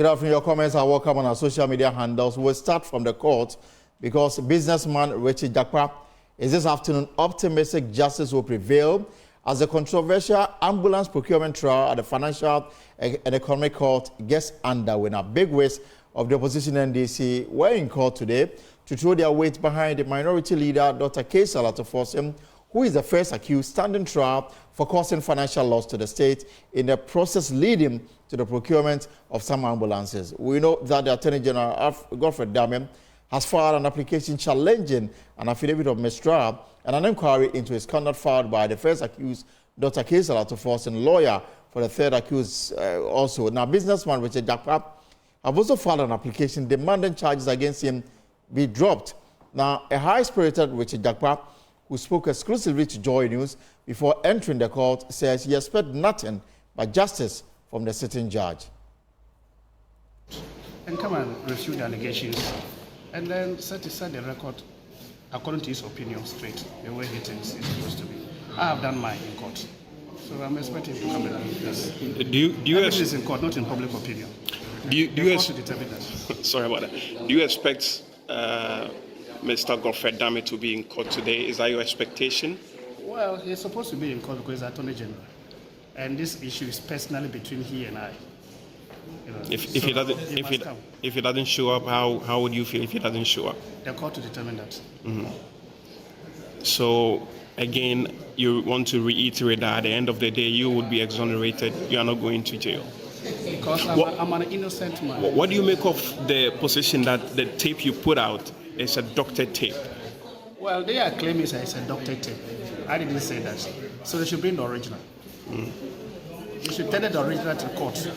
Good afternoon. Your comments are welcome on our social media handles. We'll start from the court because businessman Richard Jakpa is this afternoon optimistic justice will prevail as the controversial ambulance procurement trial at the Financial and Economic Court gets underway. Now, big waves of the opposition NDC were in court today to throw their weight behind the minority leader, Dr. Kesala, to force him, who is the first accused standing trial for causing financial loss to the state in the process leading to the procurement of some ambulances. We know that the Attorney General, Godfred Dame, has filed an application challenging an affidavit of mistrial and an inquiry into his conduct filed by the first accused, Dr. Kesala, to force a lawyer for the third accused also. Now, businessman Richard Jakpa have also filed an application demanding charges against him be dropped. Now, a high-spirited Richard Jakpa, who spoke exclusively to Joy News before entering the court, says he expects nothing but justice from the sitting judge. And come and refute the allegations and then set aside the record according to his opinion straight, the way he thinks it's supposed to be. I have done mine in court, so I'm expecting to come and do this. Do you is in court, not in public opinion. Do you Sorry about that. Do you expect Mr. Godfred Dame to be in court today? Is that your expectation? Well, he's supposed to be in court because he's Attorney General, and this issue is personally between he and I. You know, if he doesn't show up, how would you feel if he doesn't show up? The court to determine that. Mm-hmm. So again, you want to reiterate that at the end of the day, you would be exonerated. You are not going to jail. Because I'm an innocent man. What do you make of the position that the tape you put out is a doctored tape? Well, they are claiming it's a doctored tape. I didn't say that. So they should bring the original. You should tell the original to court.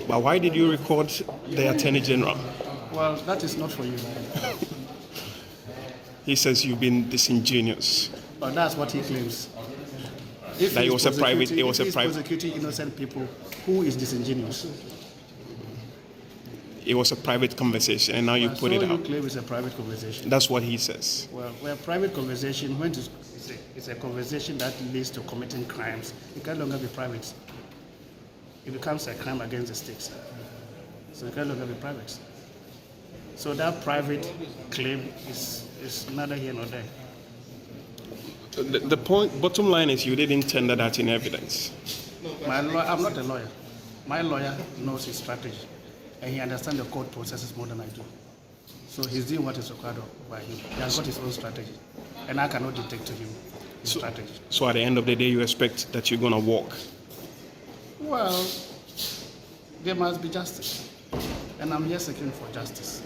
But why did you record the Attorney General? Well, that is not for you. He says you've been disingenuous. But that's what he claims. If that it was prosecuting innocent people, who is disingenuous? It was a private conversation, and now you put it out. You claim it's a private conversation. That's what he says. Well, a private conversation, when it's a conversation that leads to committing crimes, it can no longer be private. It becomes a crime against the state. So it can no longer be private. So that private claim is neither here nor there. The bottom line is you didn't tender that in evidence. I'm not a lawyer. My lawyer knows his strategy, and he understands the court processes more than I do. So he's doing what is required by him. He has got his own strategy, and I cannot dictate to him his strategy. So at the end of the day, you expect that you're going to walk? Well, there must be justice, and I'm here seeking for justice.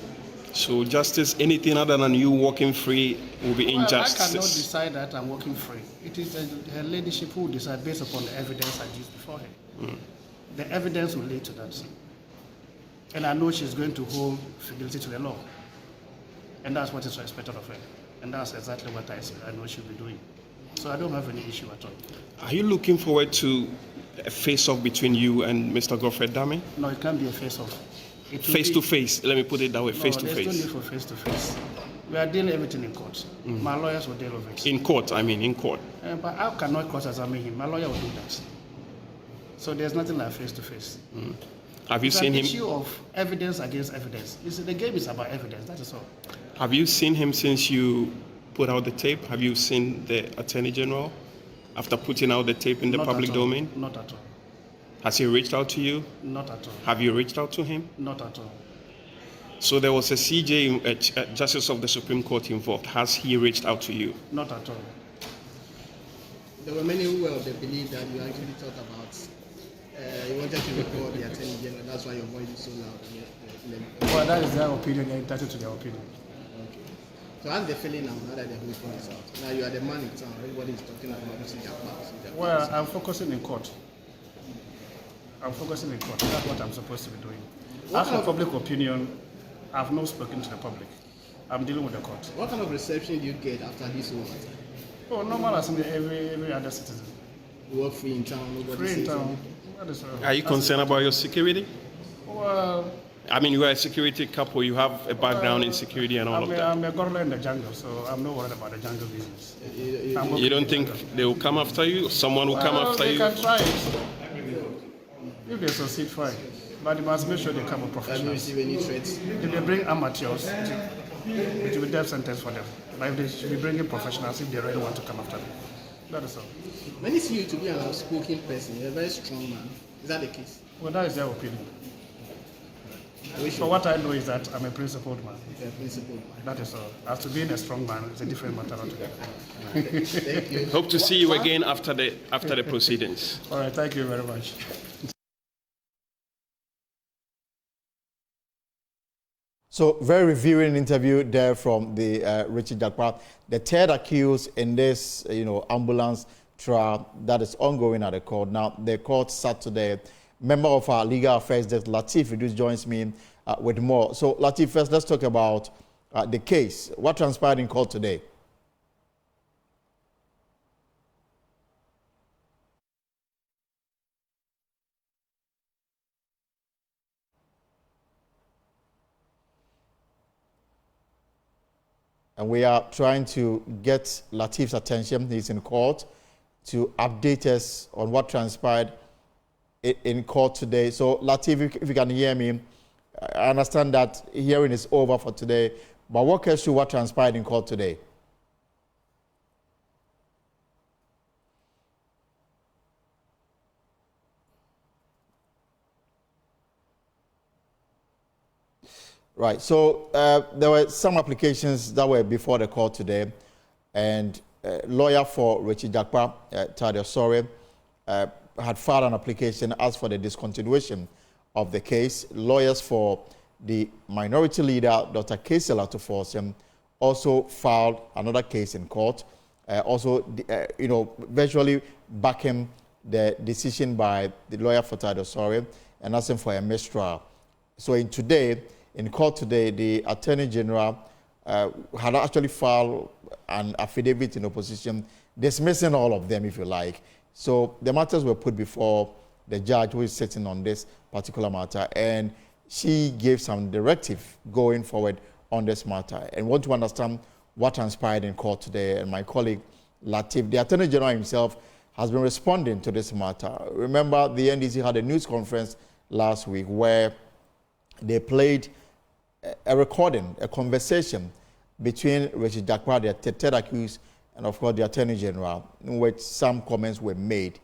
So justice, anything other than you walking free will be injustice? I cannot decide that I'm walking free. It is her ladyship who will decide based upon the evidence I used before her. The evidence will lead to that. And I know she's going to hold fidelity to the law. And that's what is expected of her. And that's exactly what I know she'll be doing. So I don't have any issue at all. Are you looking forward to a face-off between you and Mr. Godfred Dame? No, it can't be a face-off. Face to face, let me put it that way, face to face. There's no need for face to face. We are dealing everything in court. My lawyers will deal with it. In court, in court. But how can I cross-examine him? My lawyer will do that. So there's nothing like face to face. Have you seen him? It's an issue of evidence against evidence. The game is about evidence, that is all. Have you seen him since you put out the tape? Have you seen the Attorney General after putting out the tape in the public domain? Not at all. Has he reached out to you? Not at all. Have you reached out to him? Not at all. So there was a CJ, Justice of the Supreme Court involved. Has he reached out to you? Not at all. There were many who they believe that you actually thought about, you wanted to record the Attorney General, that's why your voice is so loud. Well, that is their opinion, they're entitled to their opinion. Okay. So how's the feeling now that the whole thing is out? Now you are the man in town, everybody is talking about this in Jakpa. Well, I'm focusing in court. That's what I'm supposed to be doing. As for public opinion, I've not spoken to the public. I'm dealing with the court. What kind of reception do you get after this whole matter? Oh, normal as every other citizen. You work free in town, nobody Free in says town. anything. Are you concerned about your security? Well, you are a security couple, you have a background in security and all of that. I'm a gorilla in the jungle, so I'm not worried about the jungle business. You don't think they will come after you? Someone will come after you? They can try it. If they succeed, fine. But you must make sure they come with Have you professionals. received any threats? If they bring amateurs, it will be death sentence for them. But if they should be bringing professionals, if they really want to come after them. That is all. Many see you to be an outspoken person. You're a very strong man. Is that the case? Well, that is their opinion. But So what I know is that I'm a principled man. you're a principled man. That is all. As to being a strong man, it's a different matter altogether. Thank you. Hope to see you again after the proceedings. All right, thank you very much. So, very revealing interview there from the Richard Jakpa, the third accused in this, ambulance trial that is ongoing at the court. Now, the court sat today. Member of our legal affairs desk, Latif Idris, joins me with more. So, Latif, first, let's talk about the case. What transpired in court today? And we are trying to get Latif's attention. He's in court to update us on what transpired in court today. So, Latif, if you can hear me, I understand that hearing is over for today, but walk us through what transpired in court today. Right, so there were some applications that were before the court today, and lawyer for Richard Jakpa, Tadiosore, had filed an application as for the discontinuation of the case. Lawyers for the minority leader, Dr. Casey Latoforsen, also filed another case in court, virtually backing the decision by the lawyer for Tadiosore and asking for a mistrial. So in court today, the Attorney General had actually filed an affidavit in opposition, dismissing all of them, if you like. So the matters were put before the judge who is sitting on this particular matter, and she gave some directive going forward on this matter. And want to understand what transpired in court today. And my colleague Latif, the Attorney General himself, has been responding to this matter. Remember, the NDC had a news conference last week where they played a recording, a conversation between Richard Jakpa, the third accused, and of course the Attorney General, in which some comments were made.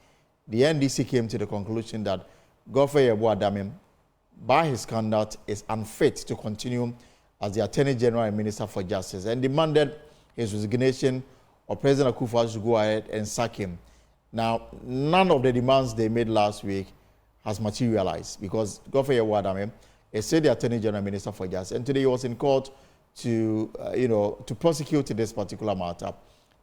The NDC came to the conclusion that Godfrey Yeboah-Damim, by his conduct, is unfit to continue as the Attorney General and Minister for Justice, and demanded his resignation, or President Akufo-Addo should go ahead and sack him. Now, none of the demands they made last week has materialized, because Godfrey Yeboah-Damim is still the Attorney General and Minister for Justice, and today he was in court to prosecute this particular matter.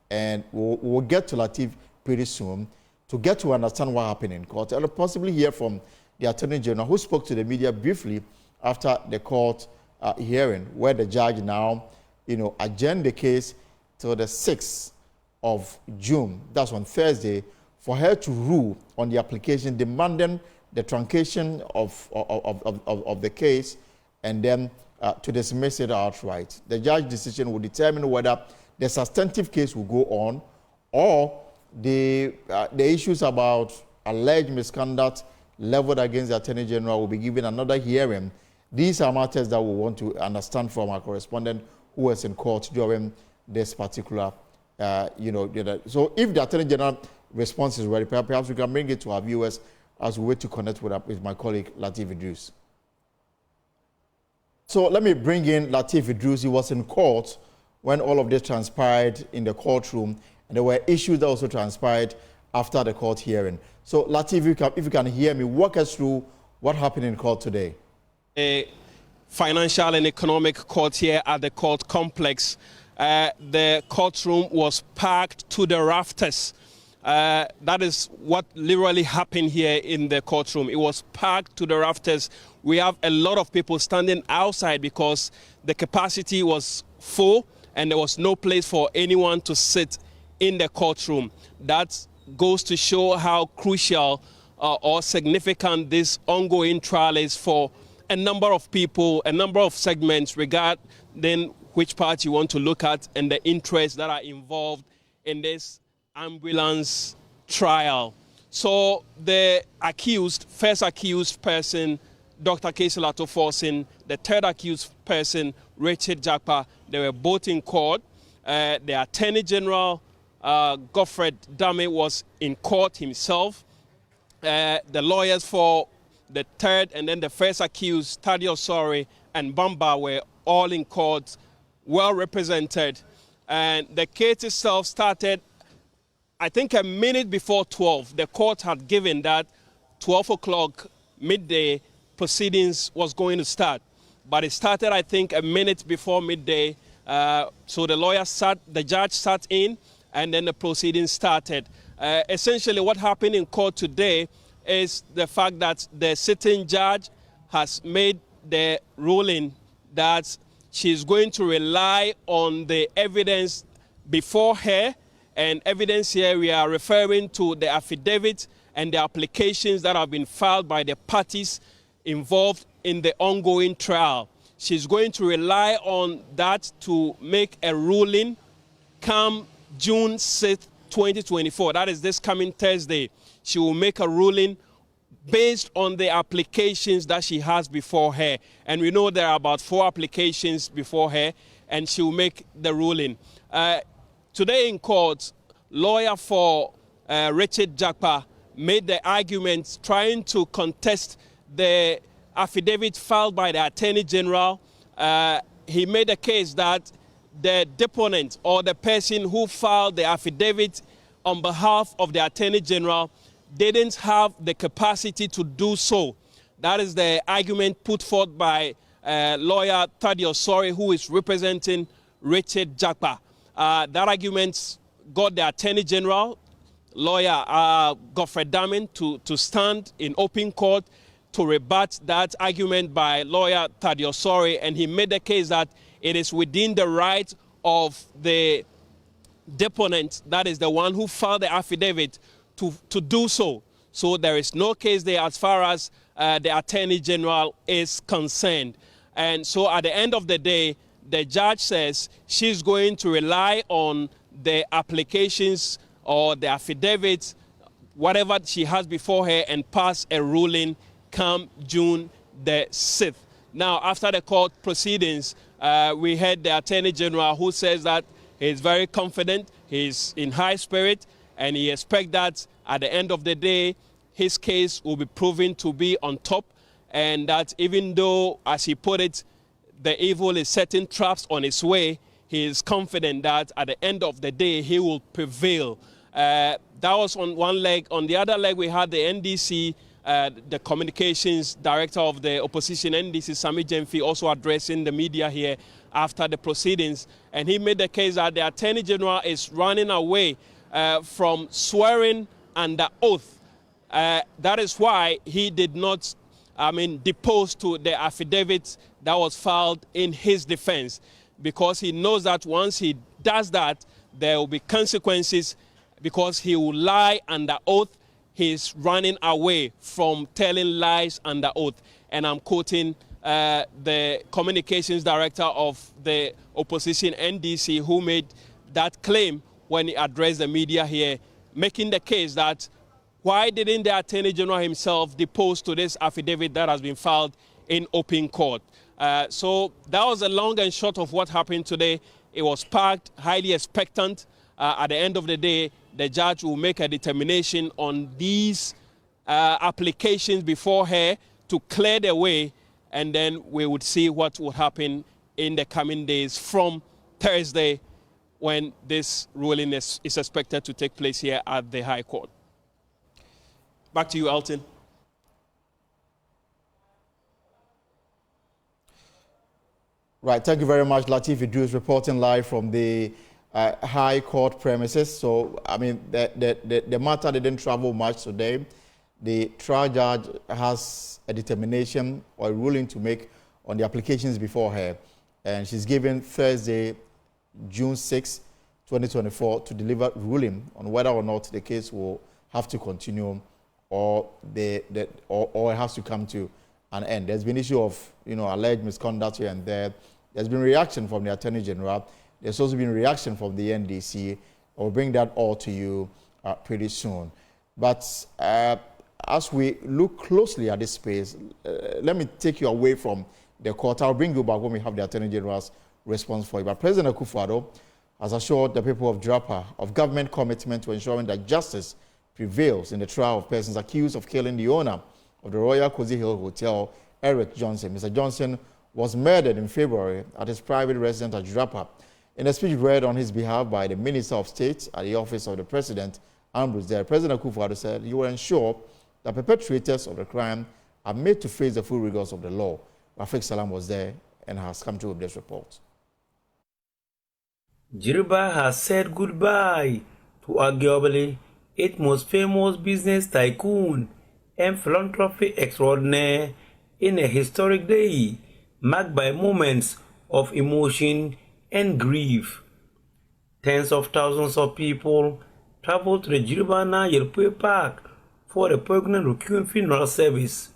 And we'll get to Latif pretty soon to get to understand what happened in court, and possibly hear from the Attorney General, who spoke to the media briefly after the court hearing, where the judge now, adjourned the case till the 6th of June. That's on Thursday, for her to rule on the application demanding the truncation of the case, and then to dismiss it outright. The judge's decision will determine whether the substantive case will go on, or the issues about alleged misconduct leveled against the Attorney General will be given another hearing. These are matters that we want to understand from our correspondent who was in court during this particular, So if the Attorney General response is ready, perhaps we can bring it to our viewers as we wait to connect with my colleague Latif Idris. So let me bring in Latif Idris. He was in court when all of this transpired in the courtroom, and there were issues that also transpired after the court hearing. So Latif, if you can hear me, walk us through what happened in court today. A financial and economic court here at the court complex. The courtroom was packed to the rafters. That is what literally happened here in the courtroom. It was packed to the rafters. We have a lot of people standing outside because the capacity was full and there was no place for anyone to sit in the courtroom. That goes to show how crucial or significant this ongoing trial is for a number of people, a number of segments, regarding which part you want to look at and the interests that are involved in this ambulance trial. So the first accused person, Dr. Casey Lato forcing the third accused person, Richard Jakpa. They were both in court. The Attorney General, Godfred Dame, was in court himself. The lawyers for the third and then the first accused, Thaddeus Sori and Bamba, were all in court, well represented. And the case itself started, I think, a minute before 12. The court had given that 12 o'clock midday proceedings was going to start. But it started, I think, a minute before midday. So the judge sat in, and then the proceedings started. Essentially, what happened in court today is the fact that the sitting judge has made the ruling that she's going to rely on the evidence before her. And evidence here, we are referring to the affidavit and the applications that have been filed by the parties involved in the ongoing trial. She's going to rely on that to make a ruling come June 6th, 2024. That is this coming Thursday. She will make a ruling based on the applications that she has before her. And we know there are about 4 applications before her, and she will make the ruling. Today in court, lawyer for Richard Jakpa made the argument trying to contest the affidavit filed by the Attorney General. He made a case that the deponent or the person who filed the affidavit on behalf of the Attorney General didn't have the capacity to do so. That is the argument put forth by lawyer Thaddeus Sori, who is representing Richard Jakpa. That argument got the Attorney General, lawyer Godfred Dame, to stand in open court to rebut that argument by lawyer Thaddeus Sori, and he made the case that it is within the right of the deponent, that is the one who filed the affidavit, to do so. So there is no case there as far as the Attorney General is concerned. And so at the end of the day, the judge says she's going to rely on the applications or the affidavits, whatever she has before her, and pass a ruling come June the 6th. Now, after the court proceedings, we heard the Attorney General, who says that he's very confident, he's in high spirit, and he expects that at the end of the day, his case will be proven to be on top, and that even though, as he put it, the evil is setting traps on its way, he is confident that at the end of the day, he will prevail. That was on one leg. On the other leg, we had the NDC, the communications director of the opposition, NDC, Sami Jemfi, also addressing the media here after the proceedings. And he made the case that the Attorney General is running away from swearing under oath. That is why he did not, depose to the affidavit that was filed in his defense, because he knows that once he does that, there will be consequences, because he will lie under oath. He's running away from telling lies under oath. And I'm quoting the communications director of the opposition, NDC, who made that claim when he addressed the media here, making the case that why didn't the Attorney General himself depose to this affidavit that has been filed in open court? So that was the long and short of what happened today. It was packed, highly expectant. At the end of the day, the judge will make a determination on these applications before her to clear the way, and then we would see what will happen in the coming days from Thursday, when this ruling is expected to take place here at the High Court. Back to you, Alton. Right, thank you very much. Latif Idris reporting live from the High Court premises. So, the matter didn't travel much today. The trial judge has a determination or a ruling to make on the applications before her. And she's given Thursday, June 6, 2024, to deliver ruling on whether or not the case will have to continue or it has to come to an end. There's been issue of alleged misconduct here and there. There's been reaction from the Attorney General. There's also been reaction from the NDC. I'll bring that all to you pretty soon. But as we look closely at this space, let me take you away from the court. I'll bring you back when we have the Attorney General's response for you. But President Akufo-Addo has assured the people of Jakpa of government commitment to ensuring that justice prevails in the trial of persons accused of killing the owner of the Royal Cozy Hill Hotel, Eric Johnson. Mr. Johnson was murdered in February at his private residence at Jakpa. In a speech read on his behalf by the Minister of State at the Office of the President, Ambrose there, President Akufo-Addo said he will ensure that perpetrators of the crime are made to face the full rigors of the law. Rafik Salam was there and has come through with this report. Jakpa has said goodbye to arguably its most famous business tycoon and philanthropy extraordinaire in a historic day marked by moments of emotion and grief. Tens of thousands of people traveled to the Jakpa Yelpe Park for a poignant requiem funeral service.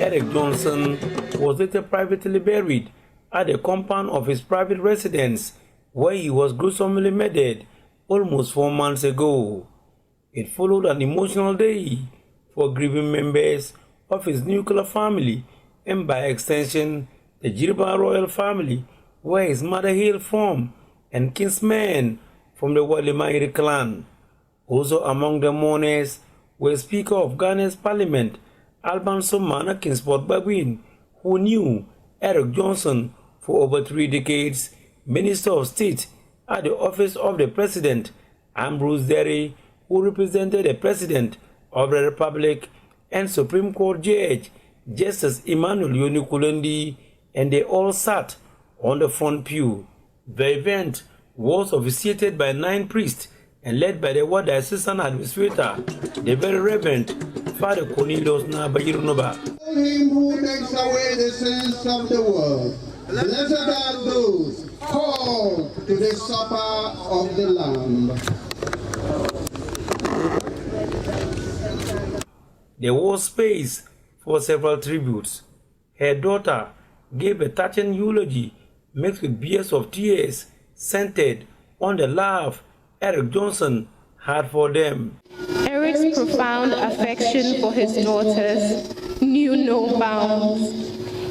Eric Johnson was later privately buried at the compound of his private residence, where he was gruesomely murdered almost 4 months ago. It followed an emotional day for grieving members of his nuclear family and by extension the Jakpa royal family, where his mother hailed from, and kinsmen from the Walimairi clan. Also among the mourners were Speaker of Ghana's Parliament, Alban Sumana Kinsport Bagwin, who knew Eric Johnson for over 3 decades, Minister of State at the Office of the President, Ambrose Derry, who represented the President of the Republic, and Supreme Court Judge Justice Emmanuel Yonikulendi, and they all sat on the front pew. The event was officiated by 9 priests and led by the Ward Assistant Administrator, the Very Reverend Father Cornelius Nabayirunoba. Him who takes away the sins of the world. Blessed are those called to the supper of the Lamb. There was space for several tributes. Her daughter gave a touching eulogy mixed with beers of tears centered on the love Eric Johnson had for them. Eric's profound affection for his daughters knew no bounds.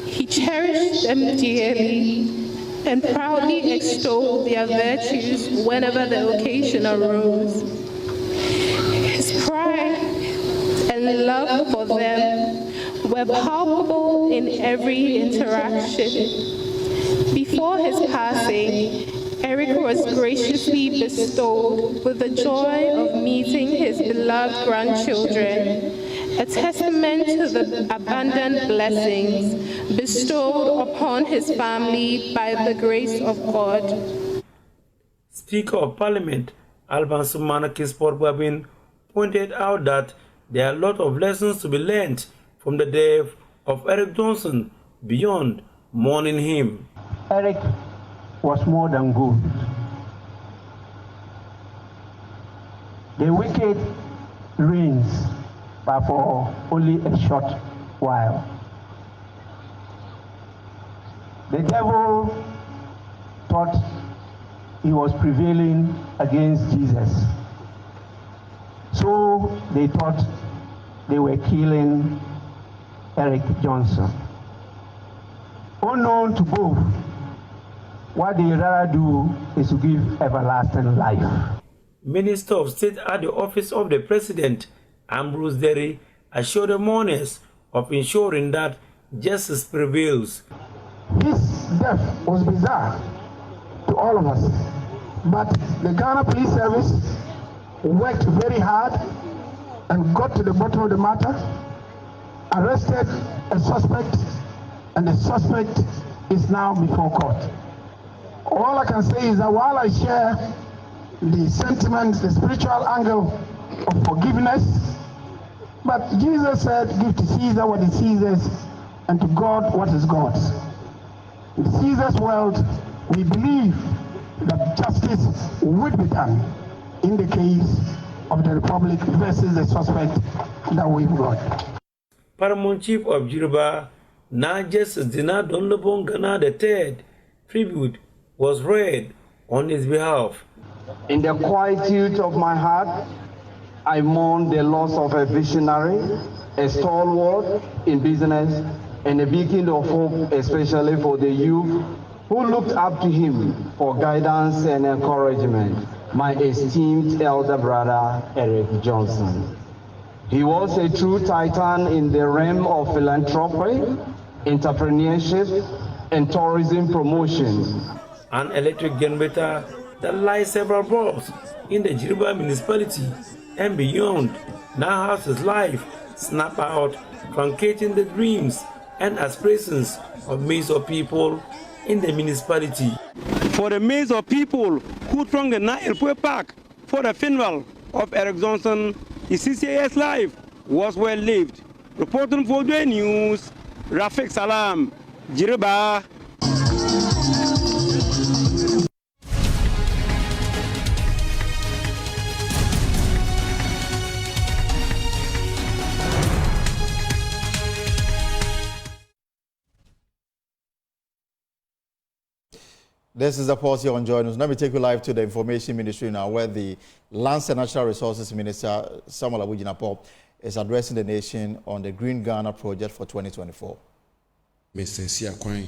He cherished them dearly and proudly extolled their virtues whenever the occasion arose. His pride and love for them were palpable in every interaction. Before his passing, Eric was graciously bestowed with the joy of meeting his beloved grandchildren, a testament to the abundant blessings bestowed upon his family by the grace of God. Speaker of Parliament Alban Sumana Kinsport Babin pointed out that there are a lot of lessons to be learned from the death of Eric Johnson beyond mourning him. Eric was more than good. The wicked reigns, but for only a short while. The devil thought he was prevailing against Jesus. So they thought they were killing Eric Johnson. Unknown to both, what they rather do is to give everlasting life. Minister of State at the Office of the President, Ambrose Derry, assured the mourners of ensuring that justice prevails. His death was bizarre to all of us, but the Ghana Police Service worked very hard and got to the bottom of the matter, arrested a suspect, and the suspect is now before court. All I can say is that while I share the sentiments, the spiritual angle of forgiveness, but Jesus said, give to Caesar what is Caesar's and to God what is God's. In Caesar's world, we believe that justice would be done in the case of the Republic versus the suspect that we've got. Paramount Chief of Jakpa, Now Justice Dina Donlobon Ghana III tribute was read on his behalf. In the quietude of my heart, I mourn the loss of a visionary, a stalwart in business, and a beacon of hope, especially for the youth who looked up to him for guidance and encouragement, my esteemed elder brother, Eric Johnson. He was a true titan in the realm of philanthropy, entrepreneurship, and tourism promotion. An electric generator that lies several blocks in the Jakpa municipality and beyond now has his life snap out, truncating the dreams and aspirations of millions of people in the municipality. For the millions of people who thronged the Nile Park for the funeral of Eric Johnson, his 60 years life was well lived. Reporting for the news, Rafik Salam, Jakpa. This is the policy on Joy News. Let me take you live to the Information Ministry now, where the Lands and Natural Resources Minister, Samuel Abujinapo, is addressing the nation on the Green Ghana project for 2024. Mr. Siakwai,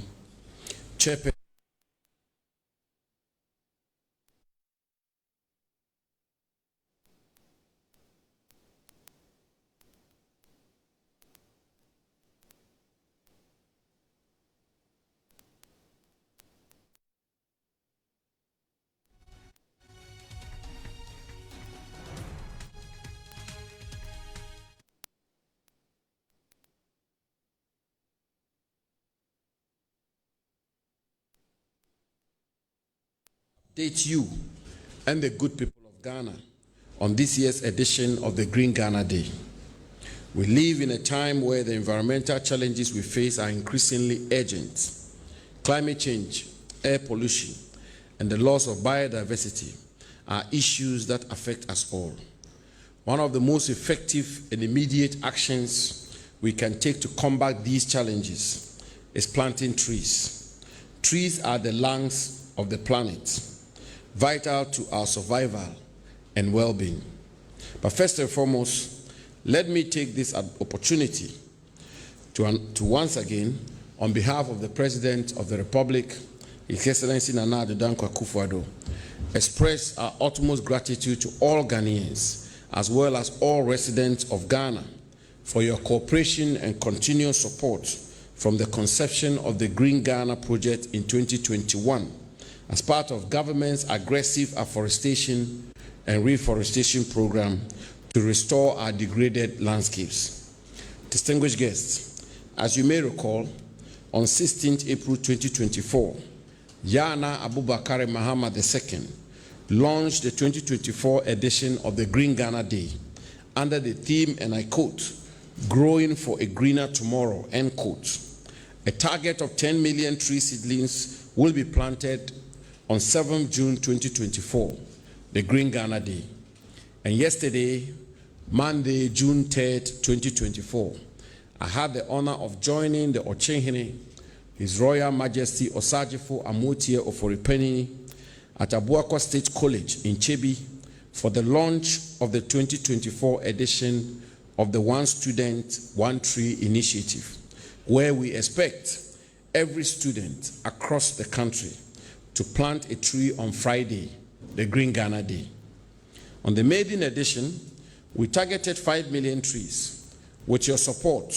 Chairperson. Update you and the good people of Ghana on this year's edition of the Green Ghana Day. We live in a time where the environmental challenges we face are increasingly urgent. Climate change, air pollution, and the loss of biodiversity are issues that affect us all. One of the most effective and immediate actions we can take to combat these challenges is planting trees. Trees are the lungs of the planet, vital to our survival and well-being. But first and foremost, let me take this opportunity to once again, on behalf of the President of the Republic, His Excellency Nana Addo Dankwa Akufo-Addo, express our utmost gratitude to all Ghanaians, as well as all residents of Ghana, for your cooperation and continuous support from the conception of the Green Ghana project in 2021, as part of government's aggressive afforestation and reforestation program to restore our degraded landscapes. Distinguished guests, as you may recall, on 16th April 2024, Yana Abubakar Muhammad II launched the 2024 edition of the Green Ghana Day under the theme, and I quote, "Growing for a greener tomorrow," end quote. A target of 10 million tree seedlings will be planted on 7 June 2024, the Green Ghana Day. And yesterday, Monday, June 3rd, 2024, I had the honor of joining the Ochenhene, His Royal Majesty Osajifo Amotie Oforipeni, at Abuakwa State College in Chebi for the launch of the 2024 edition of the One Student, One Tree initiative, where we expect every student across the country to plant a tree on Friday, the Green Ghana Day. On the maiden edition, we targeted 5 million trees. With your support,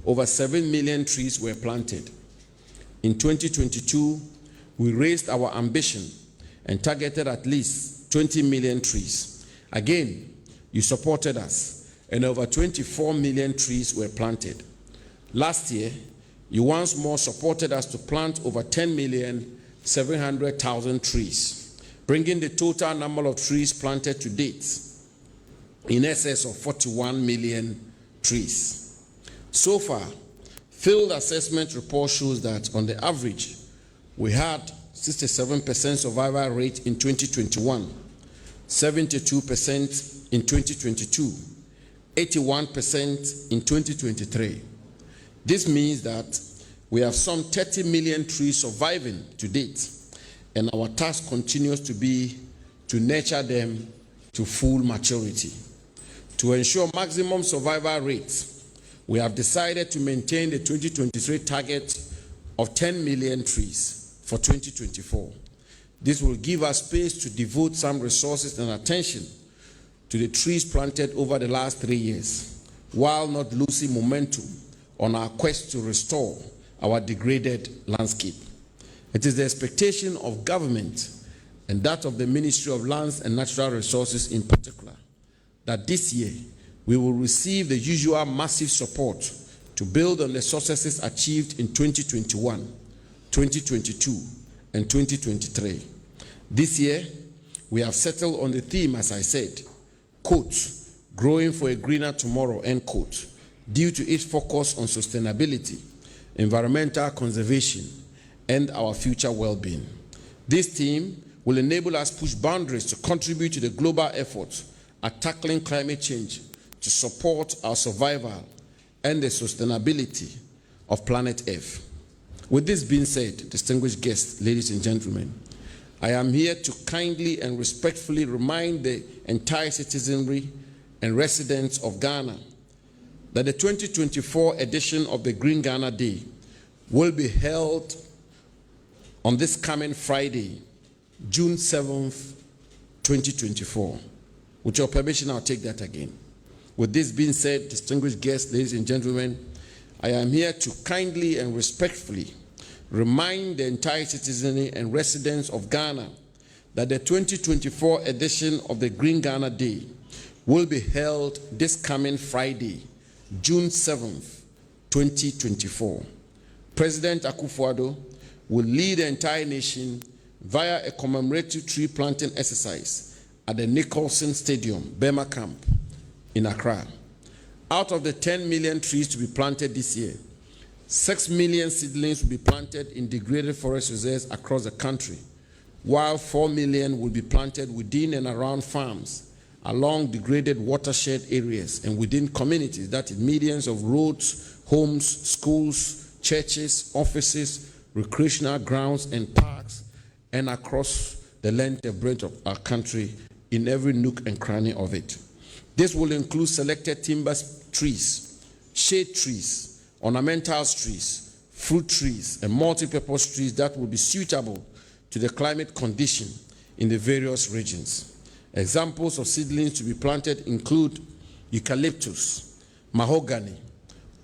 over 7 million trees were planted. In 2022, we raised our ambition and targeted at least 20 million trees. Again, you supported us, and over 24 million trees were planted. Last year, you once more supported us to plant over 10,700,000 trees, bringing the total number of trees planted to date in excess of 41 million trees. So far, field assessment report shows that on the average, we had 67% survival rate in 2021, 72% in 2022, 81% in 2023. This means that We have some 30 million trees surviving to date, and our task continues to be to nurture them to full maturity. To ensure maximum survival rates, we have decided to maintain the 2023 target of 10 million trees for 2024. This will give us space to devote some resources and attention to the trees planted over the last 3 years, while not losing momentum on our quest to restore our degraded landscape. It is the expectation of government and that of the Ministry of Lands and Natural Resources in particular that this year we will receive the usual massive support to build on the successes achieved in 2021, 2022, and 2023. This year, we have settled on the theme, as I said, quote, growing for a greener tomorrow, end quote, due to its focus on sustainability, environmental conservation, and our future well-being. This theme will enable us to push boundaries to contribute to the global efforts at tackling climate change to support our survival and the sustainability of planet Earth. With this being said, distinguished guests, ladies and gentlemen, I am here to kindly and respectfully remind the entire citizenry and residents of Ghana that the 2024 edition of the Green Ghana Day will be held on this coming Friday, June 7th, 2024. With your permission, I'll take that again. With this being said, distinguished guests, ladies and gentlemen, I am here to kindly and respectfully remind the entire citizenry and residents of Ghana that the 2024 edition of the Green Ghana Day will be held this coming Friday, June 7th, 2024. President Akufo-Addo will lead the entire nation via a commemorative tree planting exercise at the Nicholson Stadium, Bema Camp, in Accra. Out of the 10 million trees to be planted this year, 6 million seedlings will be planted in degraded forest reserves across the country, while 4 million will be planted within and around farms, along degraded watershed areas, and within communities, that is medians of roads, homes, schools, churches, offices, recreational grounds, and parks, and across the length and breadth of our country in every nook and cranny of it. This will include selected timber trees, shade trees, ornamental trees, fruit trees, and multi-purpose trees that will be suitable to the climate condition in the various regions. Examples of seedlings to be planted include eucalyptus, mahogany,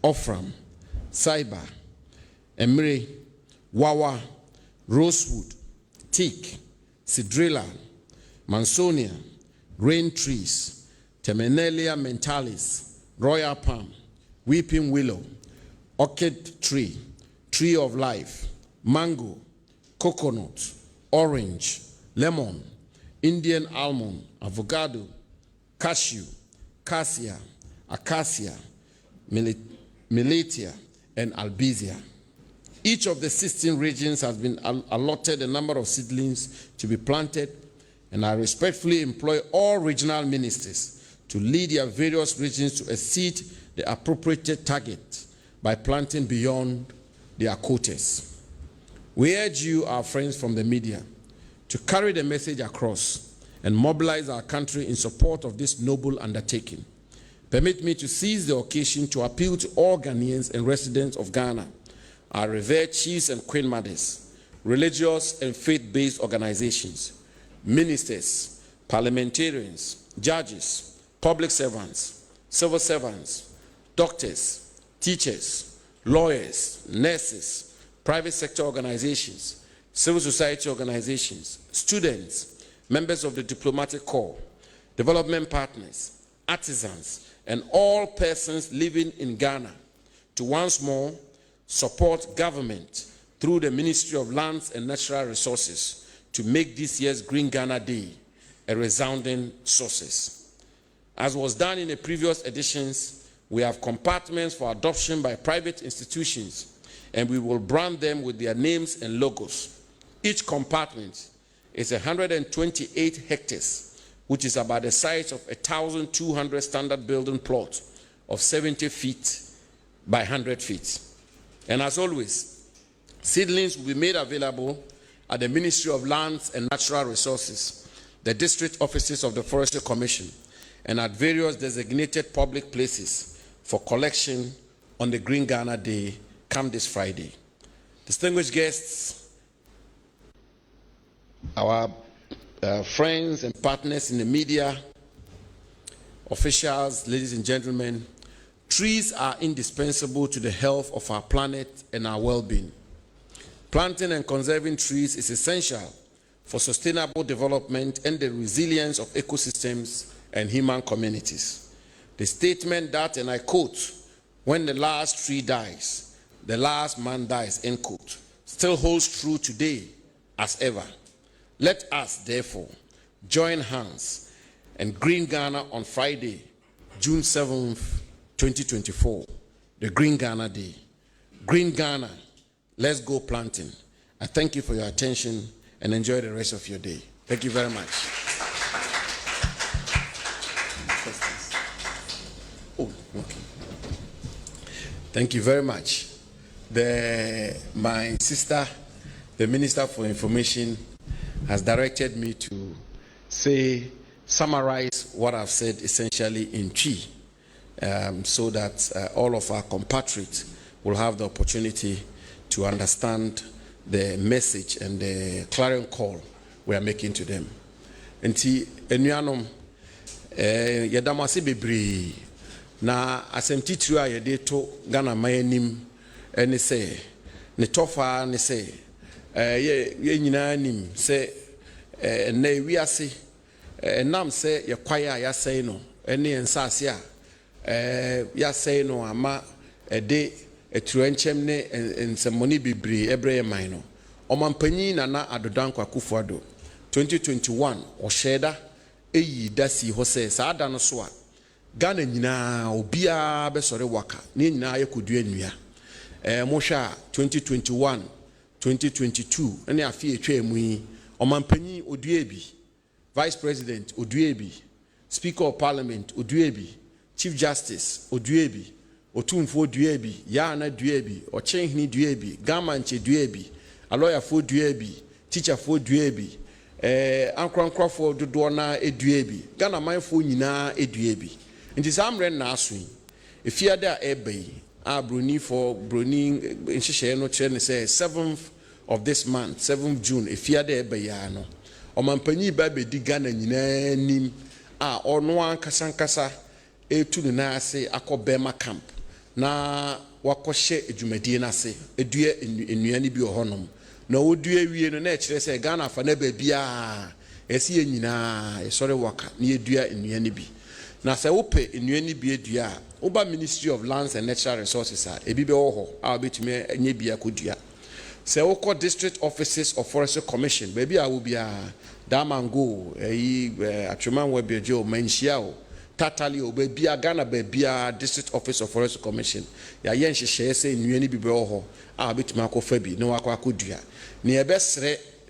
ophram, ceiba, emre, wawa, rosewood, teak, cedrela, mansonia, rain trees, Terminalia mentalis, royal palm, weeping willow, orchid tree, tree of life, mango, coconut, orange, lemon, Indian almond, avocado, cashew, cassia, acacia, militia, and albizia. Each of the 16 regions has been allotted a number of seedlings to be planted, and I respectfully employ all regional ministers to lead their various regions to exceed the appropriate target by planting beyond their quotas. We urge you, our friends from the media, to carry the message across and mobilize our country in support of this noble undertaking. Permit me to seize the occasion to appeal to all Ghanaians and residents of Ghana, our revered chiefs and queen mothers, religious and faith-based organizations, ministers, parliamentarians, judges, public servants, civil servants, doctors, teachers, lawyers, nurses, private sector organizations, civil society organizations, students, members of the diplomatic corps, development partners, artisans, and all persons living in Ghana to once more support government through the Ministry of Lands and Natural Resources to make this year's Green Ghana Day a resounding success. As was done in the previous editions, we have compartments for adoption by private institutions, and we will brand them with their names and logos. Each compartment is 128 hectares, which is about the size of 1,200 standard building plot of 70 feet by 100 feet. And as always, Seedlings will be made available at the Ministry of Lands and Natural Resources, the district offices of the Forestry Commission, and at various designated public places for collection on the Green Ghana Day come this Friday. Distinguished guests, our friends and partners in the media, officials, ladies and gentlemen, trees are indispensable to the health of our planet and our well-being. Planting and conserving trees is essential for sustainable development and the resilience of ecosystems and human communities. The statement that, and I quote, "When the last tree dies, the last man dies," end quote, still holds true today as ever. Let us, therefore, join hands and Green Ghana on Friday, June 7th, 2024, the Green Ghana Day. Green Ghana, let's go planting. I thank you for your attention and enjoy the rest of your day. Thank you very much. Oh, okay. Thank you very much. My sister, the Minister for Information, has directed me to summarize what I've said essentially in Chi, so that all of our compatriots will have the opportunity to understand the message and the clarion call we are making to them. Nti enuanom yedamase bebre na asem titiri a yede to Ghana mayanim ene se ne tofa ne se ye nyina nim se na wiase nam se ye kwaye a yasai no ene ensase a yasai no ama de eturenchem ne ensemoni bebre ebre man no omampanyi na adodanko akufuado 2021 osheda eyi dasi hose saada no so a Ghana nyina obia besore waka ne nyina yekodua nnua mohwa 2021 2022 ene afi etwa emu yi omampanyi odua bi, vice president odua bi, speaker of parliament odua bi, chief justice odua bi, otumfo odua bi, yana odua bi, ochenhini odua bi, gamanche odua bi, a lawyer for odua bi, teacher for odua bi, ankrankra dodo na odua bi, Ghana manfo nyina odua bi. Nti samre na aso yi efiade a ebei a broni for broni nhihye no kire ne say 7th of this month, 7th June, efiade ebei ya no omampanyi ba bedi Ghana nyina nim a ono ankasa etu ne na ase akobema camp na wakohye edwumadie na ase edua enuane bi ohonom na odua wie no na kire say Ghana fa na ba bia esi enyina esore waka na edua enuane bi na se wope enuane bi edua oba Ministry of Lands and Natural Resources a ebi be ho a betumi anye bia kodua se woko district offices of Forestry Commission baby a wo bia damango atweman wa biejo manhia o tatali o bia Ghana bia district office of Forestry Commission ya yen hyehyɛ se enuane bi be ho a betumi akofa bi na wakɔ akodua ne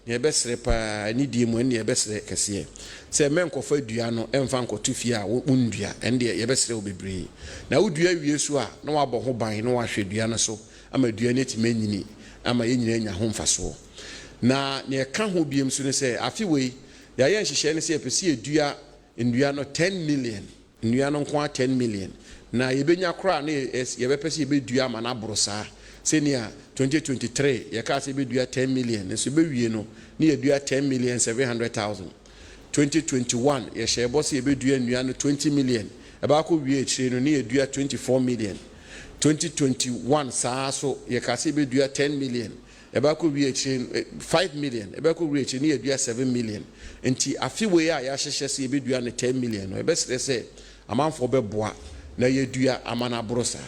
ebesre pa ni die mu ne ebesre kese se menkofa dua no emfa nkoto fie a wondua ende ebesre obebre na wodua wie so a na wabɔ ho ban na wahwɛ dua no so ama dua ne ti manyini ama yenyina nya ho mfaso na ne ka ho biem so ne se afiwei ya yen hyehyɛ ne se epesi edua ndua no 10 million ndua no nko 10 million na yebenya kora na yebepesi yebedua ama na borosa senior 2023 yakase bedua 10 million so bewie no ni yedua 10,700,000 2021 ye share se bedua nnua no 20 million eba ko wie ekire no ni yedua 24 million 2021 saa so yakase bedua 10 million eba ko wie ekire 5 million eba ko wie ekire ni yedua 7 million enti afiwe a ya hyehye se bedua no 10 million no ebesere se amanfo beboa na yedua amana brosa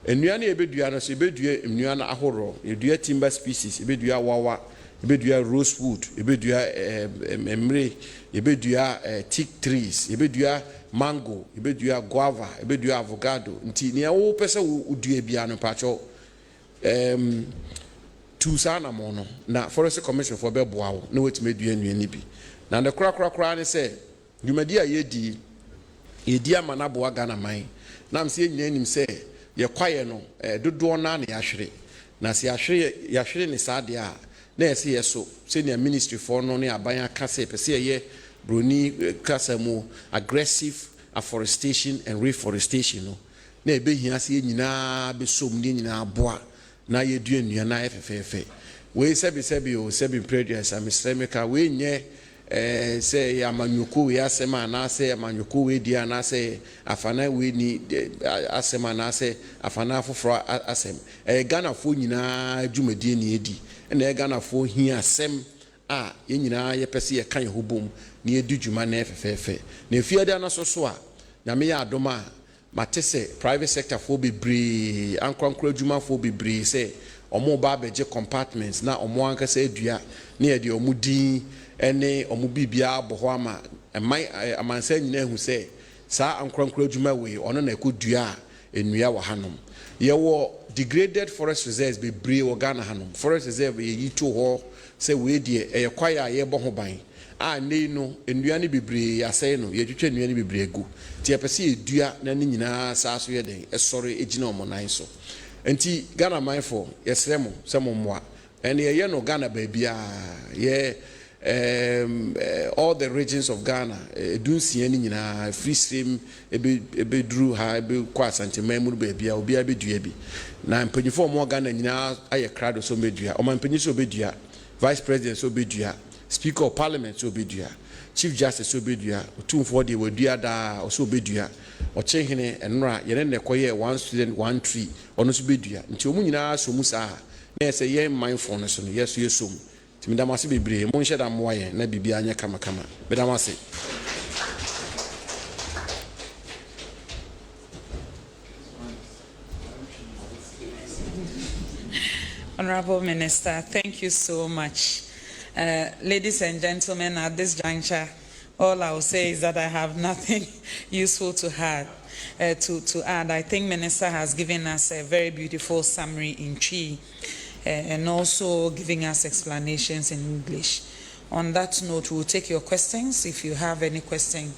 enuane ebedua no so ebedua enuane ahoro edua timber species ebedua wawa ebedua rosewood ebedua emre ebedua teak trees ebedua mango ebedua guava ebedua avocado nti ne wo pese wo dua bia no pacho tu sana mono na Forestry Commission for beboa wo na wetime dua enuane bi na de kra ne se dwumadi a yedi amana boa Ghana man na mse nyina nim se ye kwaye no dodo na na yahwere na se yahwere ne saade a na yɛse yɛ so sɛnea ministry for no ne aban aka sɛ pɛ sɛ yɛyɛ broni kasa mu aggressive afforestation and reforestation no na ɛbɛhia sɛ nyinaa bɛsom ne nyinaa boa na yɛdua nnua na yɛ fɛfɛɛfɛ wei sɛbi o sɛbi prejudice amesrɛ meka wei nyɛ sɛ yɛ amanyɔko wei asɛm anaasɛ amanyɔko wei di anaasɛ afana wei ni asɛm anaasɛ afana afoforɔ asɛm ɛyɛ Ghanafoɔ nyinaa dwumadie ne yɛdi ɛna ɛyɛ Ghanafoɔ hia asɛm a yɛn nyinaa yɛpɛ sɛ yɛka yɛn ho bom na yɛdi dwuma na ɛfɛfɛɛfɛ na efiada no so a nyame yɛ adom a mate sɛ private sector foɔ bebree ankorankora adwumafoɔ bebree sɛ ɔmo ba abɛgye compartments na ɔmo ankasa adua na yɛde ɔmo din ɛne ɔmo bibia abɔ hɔ ama amansa nyinaa hu sɛ saa ankorankora adwuma wei ɔno na ɛkɔdua a nnua wɔ hanom yɛwɔ degraded forest reserves bebree wɔ Ghana hanom forest reserve yɛyi to hɔ sɛ wei deɛ ɛyɛ kwaeɛ a yɛbɔ ho ban a nei no nnua no bebree asɛe no yɛtwitwa nnua no bebree agu nti yɛpɛ sɛ yɛdua na ne nyinaa saa so yɛ den ɛsɔre gyina ɔmo nan so nti Ghana manfo yɛsrɛ mo sɛ mo mmoa ɛne yɛyɛ no Ghana baabiaa yɛ all the regions of Ghana dunsia ni nyinaa free stream ebeduru ha ebekɔ asanteman mu baabia obiara bedua bi na mpanyinfo mo Ghana nyinaa ayɛ krado so bedua ɔman mpanyin so bedua vice president so bedua speaker of parliament so bedua chief justice so bedua otumfo de wadua da so bedua ɔkyehene enra yɛne ne kɔyɛ one student one tree ɔno so bedua nti ɔmo nyinaa so mu saa na yɛ sɛ yɛn mindful no so no yɛso yɛsom timi damase bebree mo nhyɛ da mmoa yɛn na bibia anya kama bedamase. Honorable Minister, thank you so much. Ladies and gentlemen, at this juncture, all I will say is that I have nothing useful to add. I think Minister has given us a very beautiful summary in Chi and also giving us explanations in English. On that note, we'll take your questions. If you have any question,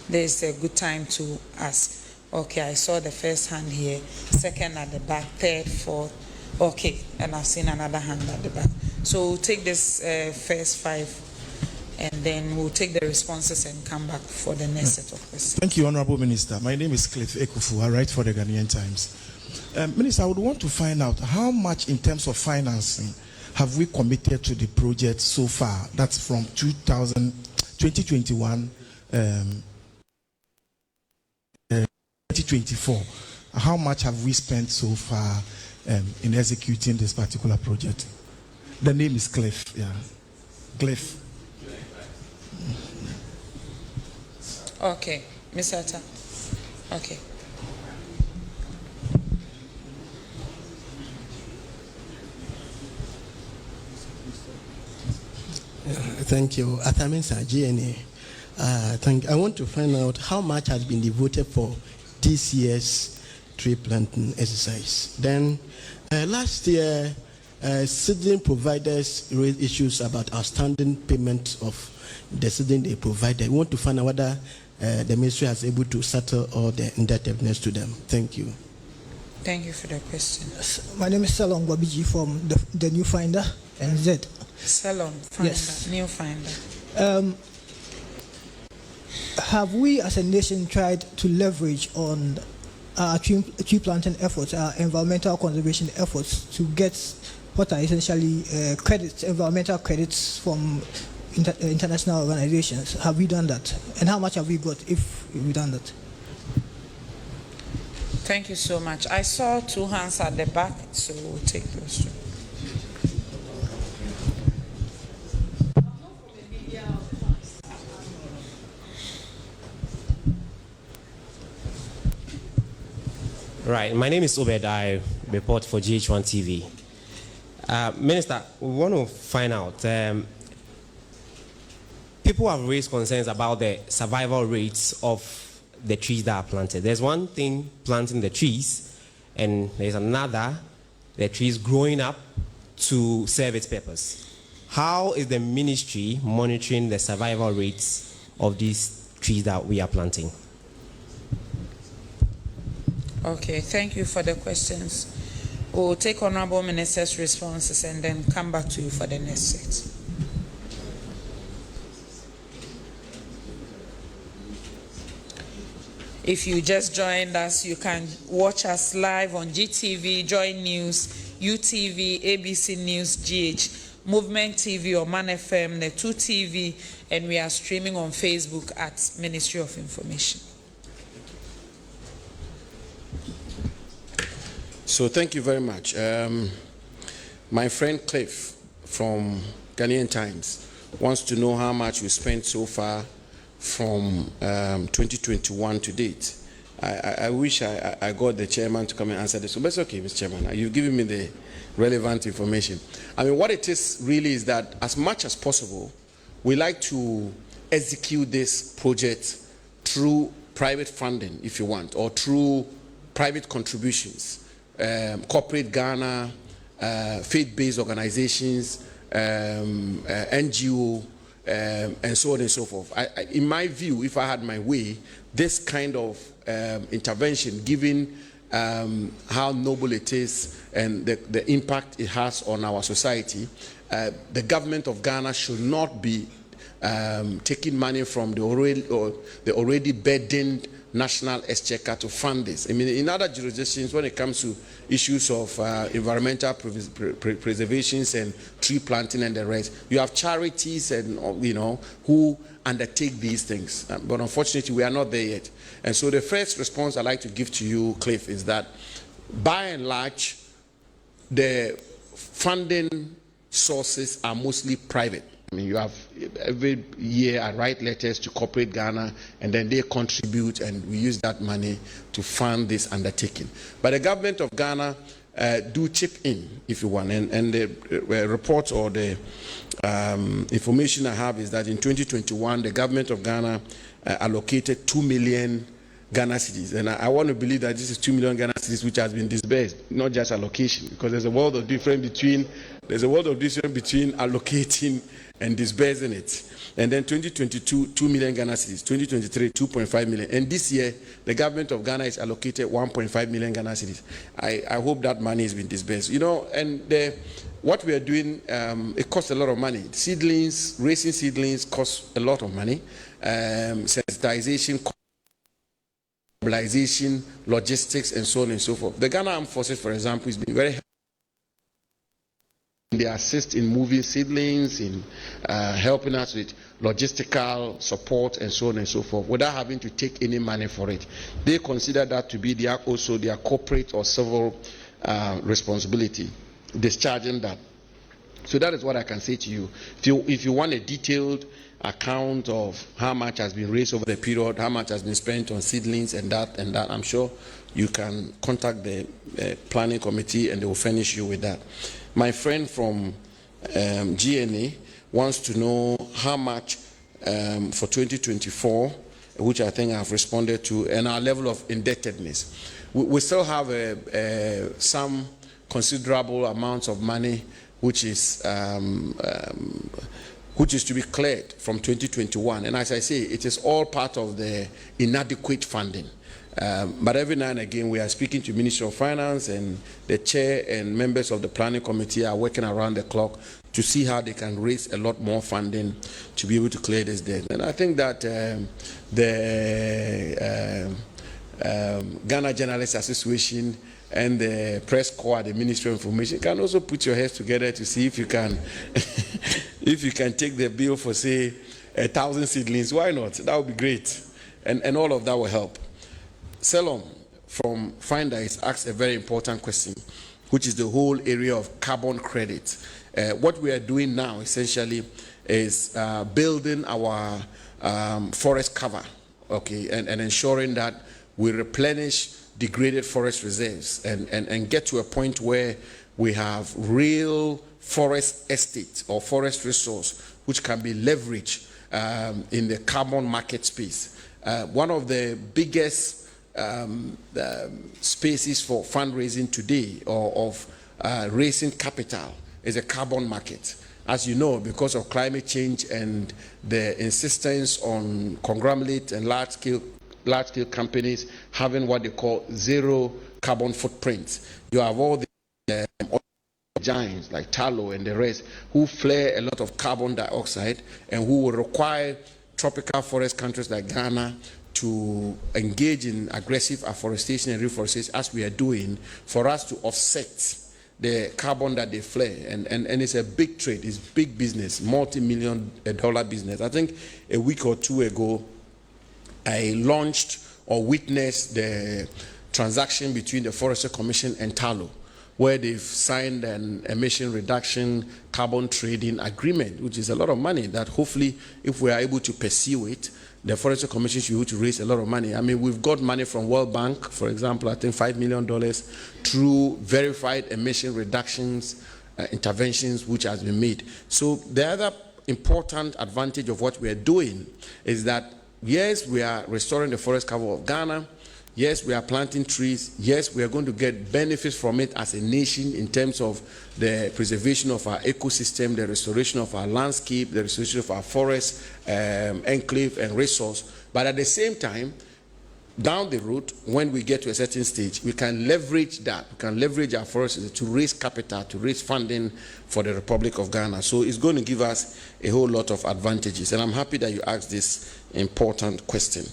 there's a good time to ask. Okay, I saw the first hand here, second at the back, third, fourth. Okay, and I've seen another hand at the back. So we'll take this first five, and then we'll take the responses and come back for the next set of questions. Thank you, Honorable Minister. My name is Cliff Ekufu. I write for the Ghanaian Times. Minister, I would want to find out how much in terms of financing have we committed to the project so far? That's from 2021, 2024. How much have we spent so far in executing this particular project? The name is Cliff. Yeah, Cliff. Okay, Mr. Atta. Okay. Thank you. Athaminsa, GNA. I want to find out how much has been devoted for this year's tree planting exercise. Then, last year, citizen providers raised issues about outstanding payment of the citizen they provided. We want to find out whether the ministry has able to settle all the indebtedness to them. Thank you. Thank you for the question. My name is Salon Gwabiji from the New Finder NZ. Salon Finder, yes. New Finder. Have we as a nation tried to leverage on our tree planting efforts, our environmental conservation efforts, to get what are essentially environmental credits from international organizations? Have we done that? And how much have we got if we've done that? Thank you so much. I saw two hands at the back, so we'll take those two. Right, my name is Obed. I report for GH1 TV. Minister, we want to find out, people have raised concerns about the survival rates of the trees that are planted. There's one thing, planting the trees, and there's another, the trees growing up to serve its purpose. How is the ministry monitoring the survival rates of these trees that we are planting? Okay, thank you for the questions. We'll take Honorable Minister's responses and then come back to you for the next set. If you just joined us, you can watch us live on GTV, Joy News, UTV, ABC News, GH, Movement TV or Man FM, Netu TV, and we are streaming on Facebook at Ministry of Information. So thank you very much. My friend Cliff from Ghanaian Times wants to know how much we spent so far from 2021 to date. I wish I got the chairman to come and answer this, but it's okay, Mr. Chairman. You've given me the relevant information. I mean, what it is really is that as much as possible, we like to execute this project through private funding, if you want, or through private contributions. Corporate Ghana, faith-based organizations, NGO, and so on and so forth. In my view, if I had my way, this kind of intervention, given how noble it is and the impact it has on our society, the government of Ghana should not be taking money from the already burdened national exchequer to fund this. I mean, in other jurisdictions, when it comes to issues of environmental preservations and tree planting and the rest, you have charities and who undertake these things. But unfortunately, we are not there yet. And so the first response I'd like to give to you, Cliff, is that by and large, the funding sources are mostly private. I mean, you have every year I write letters to corporate Ghana, and then they contribute, and we use that money to fund this undertaking. But the government of Ghana do chip in, if you want, and the report or the information I have is that in 2021, the government of Ghana allocated 2 million Ghana cedis, and I want to believe that this is 2 million Ghana cedis which has been disbursed, not just allocation, because there's a world of difference between allocating and disbursing it. And then 2022, 2 million Ghana cedis, 2023, 2.5 million. And this year, the government of Ghana is allocated 1.5 million Ghana cedis. I hope that money has been disbursed. And what we are doing, it costs a lot of money. Seedlings, raising seedlings costs a lot of money. Sensitization, mobilization, logistics, and so on and so forth. The Ghana Armed Forces, for example, has been very helpful. They assist in moving seedlings, in helping us with logistical support and so on and so forth, without having to take any money for it. They consider that to be also their corporate or civil responsibility, discharging that. So that is what I can say to you. If you want a detailed account of how much has been raised over the period, how much has been spent on seedlings and that, I'm sure you can contact the planning committee and they will furnish you with that. My friend from GNA wants to know how much for 2024, which I think I've responded to, and our level of indebtedness. We still have some considerable amounts of money which is to be cleared from 2021. And as I say, it is all part of the inadequate funding. But every now and again, we are speaking to Ministry of Finance, and the chair and members of the planning committee are working around the clock to see how they can raise a lot more funding to be able to clear this debt. And I think that the Ghana Journalists Association and the press corps at the Ministry of Information can also put your heads together to see if you can if you can take the bill for, say, 1,000 seedlings. Why not? That would be great. And all of that will help. Selom from Finder is asked a very important question, which is the whole area of carbon credit. What we are doing now essentially is building our forest cover, okay, and ensuring that we replenish degraded forest reserves and get to a point where we have real forest estate or forest resource which can be leveraged in the carbon market space. One of the biggest spaces for fundraising today or of raising capital is a carbon market. As you know, because of climate change and the insistence on conglomerate and large-scale companies having what they call zero carbon footprints, you have all the giants like tallow and the rest, who flare a lot of carbon dioxide and who will require tropical forest countries like Ghana to engage in aggressive afforestation and reforestation as we are doing for us to offset the carbon that they flare. And it's a big trade, it's big business, multi-million-dollar business. I think a week or two ago, I launched or witnessed the transaction between the Forestry Commission and tallow, where they've signed an emission reduction carbon trading agreement, which is a lot of money that hopefully, if we are able to pursue it, the Forestry Commission should be able to raise a lot of money. I mean, we've got money from World Bank, for example, I think $5 million through verified emission reductions interventions which has been made. So the other important advantage of what we are doing is that, yes, we are restoring the forest cover of Ghana. Yes, we are planting trees. Yes, we are going to get benefits from it as a nation in terms of the preservation of our ecosystem, the restoration of our landscape, the restoration of our forest, enclave and resource. But at the same time, down the road, when we get to a certain stage, we can leverage that. We can leverage our forests to raise capital, to raise funding for the Republic of Ghana. So it's going to give us a whole lot of advantages. And I'm happy that you asked this important question.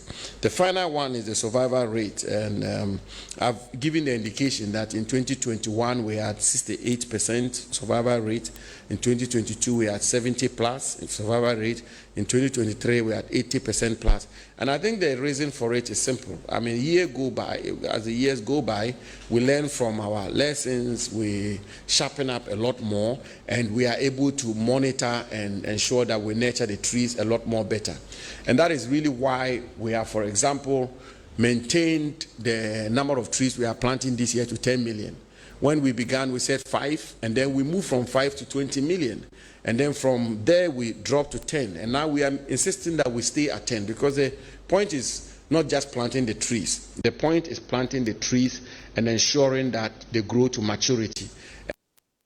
The final one is the survival rate. And I've given the indication that in 2021, we had 68% survival rate. In 2022, we had 70 plus in survival rate. In 2023, we had 80% plus. And I think the reason for it is simple. I mean, as the years go by, we learn from our lessons, we sharpen up a lot more, and we are able to monitor and ensure that we nurture the trees a lot more better. And that is really why we have, for example, maintained the number of trees we are planting this year to 10 million. When we began, we said 5, and then we moved from 5 to 20 million. And then from there, we dropped to 10. And now we are insisting that we stay at 10, because the point is not just planting the trees. The point is planting the trees and ensuring that they grow to maturity.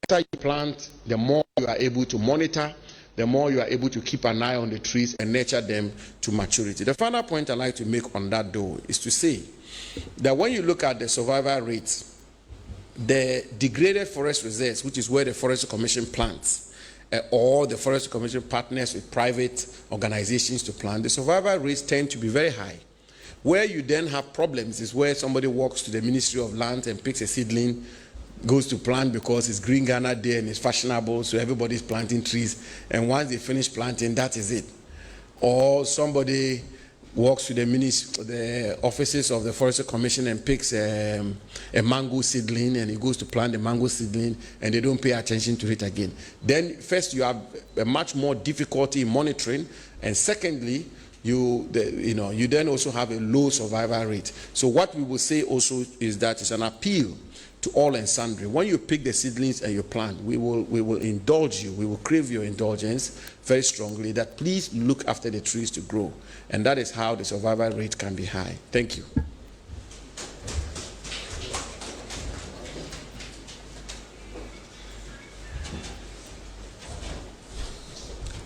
After you plant, the more you are able to monitor, the more you are able to keep an eye on the trees and nurture them to maturity. The final point I'd like to make on that, though, is to say that when you look at the survival rates, the degraded forest reserves, which is where the Forestry Commission plants, or the Forestry Commission partners with private organizations to plant, the survival rates tend to be very high. Where you then have problems is where somebody walks to the Ministry of Land and picks a seedling, goes to plant because it's Green Ghana Day and it's fashionable, so everybody's planting trees, and once they finish planting, that is it. Or somebody walks to the offices of the Forestry Commission and picks a mango seedling, and he goes to plant the mango seedling, and they don't pay attention to it again. Then first, you have a much more difficulty in monitoring, and secondly, you then also have a low survival rate. So what we will say also is that it's an appeal to all and sundry. When you pick the seedlings and you plant, we will indulge you, we will crave your indulgence very strongly, that please look after the trees to grow. And that is how the survival rate can be high. Thank you.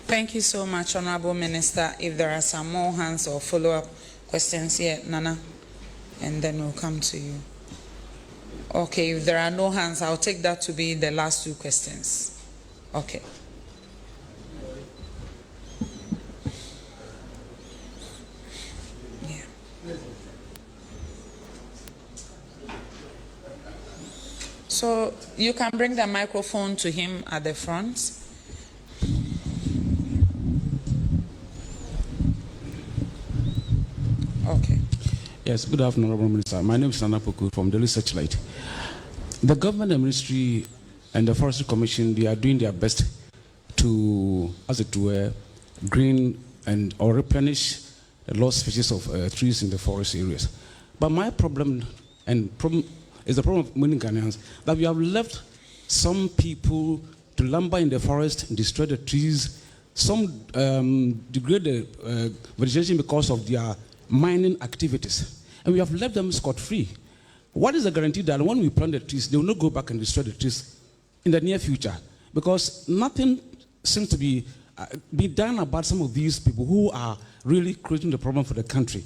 Thank you so much, Honorable Minister. If there are some more hands or follow-up questions here, Nana, and then we'll come to you. Okay, if there are no hands, I'll take that to be the last 2 questions. Okay. Yeah. So you can bring the microphone to him at the front. Okay. Yes, good afternoon, Honorable Minister. My name is Nana Poku from Daily Searchlight. The government and ministry and the Forestry Commission, they are doing their best to, as it were, green or replenish the lost species of trees in the forest areas. But my problem is the problem of many Ghanaians, that we have left some people to lumber in the forest, destroy the trees, some degrade the vegetation because of their mining activities, and we have left them scot-free. What is the guarantee that when we plant the trees, they will not go back and destroy the trees in the near future? Because nothing seems to be done about some of these people who are really creating the problem for the country.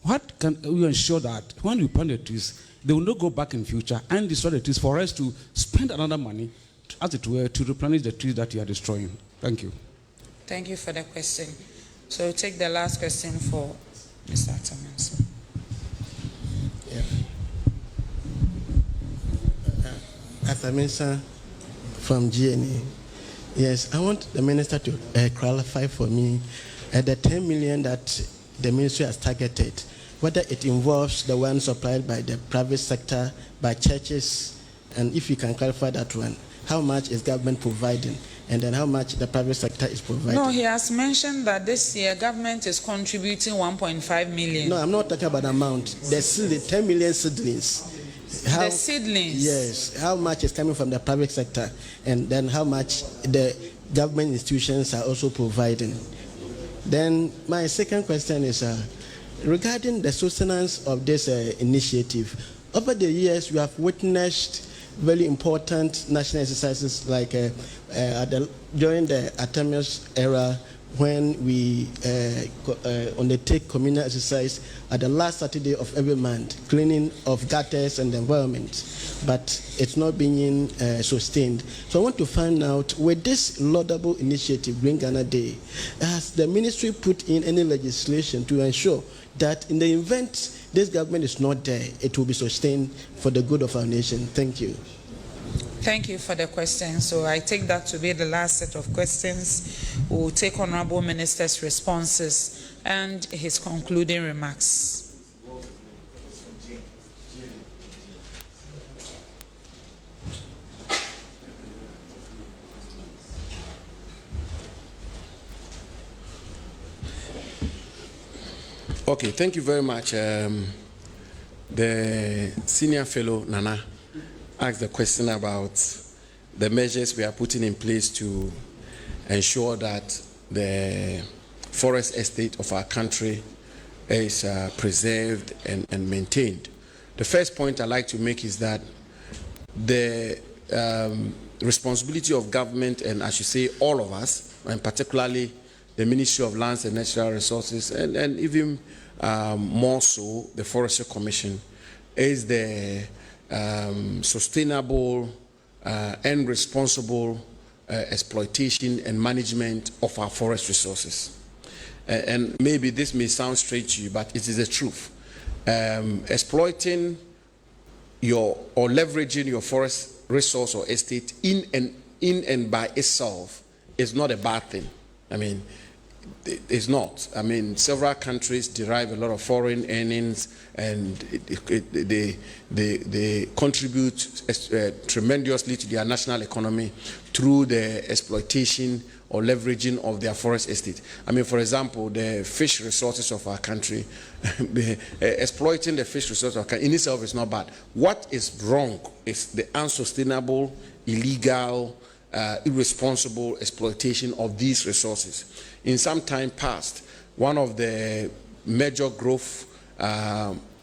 What can we ensure that when we plant the trees, they will not go back in future and destroy the trees for us to spend another money, as it were, to replenish the trees that you are destroying. Thank you. Thank you for the question. So we'll take the last question for Mr. Atamansa. Atamansa from GNA. Yes, I want the minister to clarify for me the 10 million that the ministry has targeted, whether it involves the one supplied by the private sector, by churches, and if you can clarify that one, how much is government providing, and then how much the private sector is providing? No, he has mentioned that this year government is contributing 1.5 million. No, I'm not talking about the amount. The 10 million seedlings. The seedlings? Yes. How much is coming from the private sector, and then how much the government institutions are also providing? Then my second question is regarding the sustenance of this initiative. Over the years, we have witnessed very important national exercises like during the Artemis era, when we undertake communal exercise at the last Saturday of every month, cleaning of gutters and the environment, but it's not being sustained. So I want to find out, with this laudable initiative, Green Ghana Day, has the ministry put in any legislation to ensure that in the event this government is not there, it will be sustained for the good of our nation? Thank you. Thank you for the question. So I take that to be the last set of questions. We will take Honorable Minister's responses and his concluding remarks. Okay, thank you very much. The senior fellow, Nana, asked the question about the measures we are putting in place to ensure that the forest estate of our country is preserved and maintained. The first point I'd like to make is that the responsibility of government, and I should say all of us, and particularly the Ministry of Lands and Natural Resources, and even more so the Forestry Commission, is the sustainable and responsible exploitation and management of our forest resources. And maybe this may sound strange to you, but it is the truth. Exploiting or leveraging your forest resource or estate in and by itself is not a bad thing. I mean, it's not. I mean, several countries derive a lot of foreign earnings, and they contribute tremendously to their national economy through the exploitation or leveraging of their forest estate. I mean, for example, the fish resources of our country, exploiting the fish resources of our country in itself is not bad. What is wrong is the unsustainable, illegal, irresponsible exploitation of these resources. In some time past, one of the major growth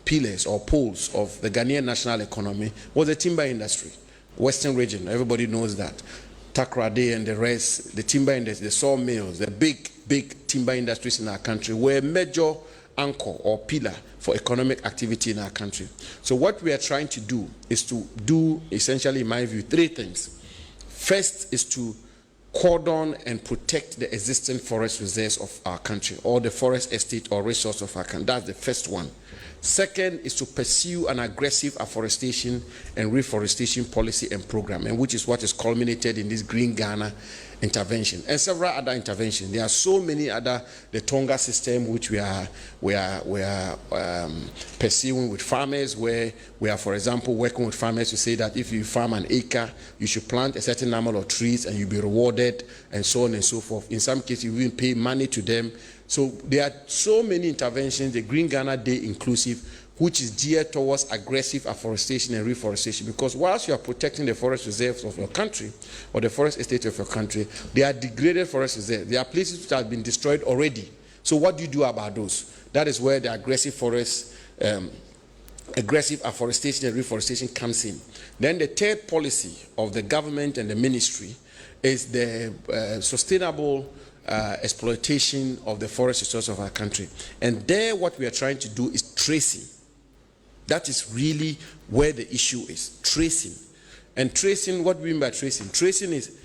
pillars or poles of the Ghanaian national economy was the timber industry. Western region, everybody knows that. Takoradi and the rest, the timber industry, the sawmills, the big timber industries in our country were a major anchor or pillar for economic activity in our country. So what we are trying to do is to do, essentially, in my view, three things. First is to cordon and protect the existing forest reserves of our country, or the forest estate or resource of our country. That's the first one. Second is to pursue an aggressive afforestation and reforestation policy and program, and which is what is culminated in this Green Ghana intervention and several other interventions. There are so many other, the Tonga system, which we are pursuing with farmers, where we are, for example, working with farmers to say that if you farm an acre, you should plant a certain number of trees and you'll be rewarded, and so on and so forth. In some cases, you even pay money to them. So there are so many interventions, the Green Ghana Day inclusive, which is geared towards aggressive afforestation and reforestation. Because whilst you are protecting the forest reserves of your country, or the forest estate of your country, they are degraded forest reserves. There are places which have been destroyed already. So what do you do about those? That is where the aggressive afforestation and reforestation comes in. Then the third policy of the government and the ministry is the sustainable exploitation of the forest resources of our country. And there what we are trying to do is tracing. That is really where the issue is, tracing. And tracing, what do we mean by tracing? Tracing is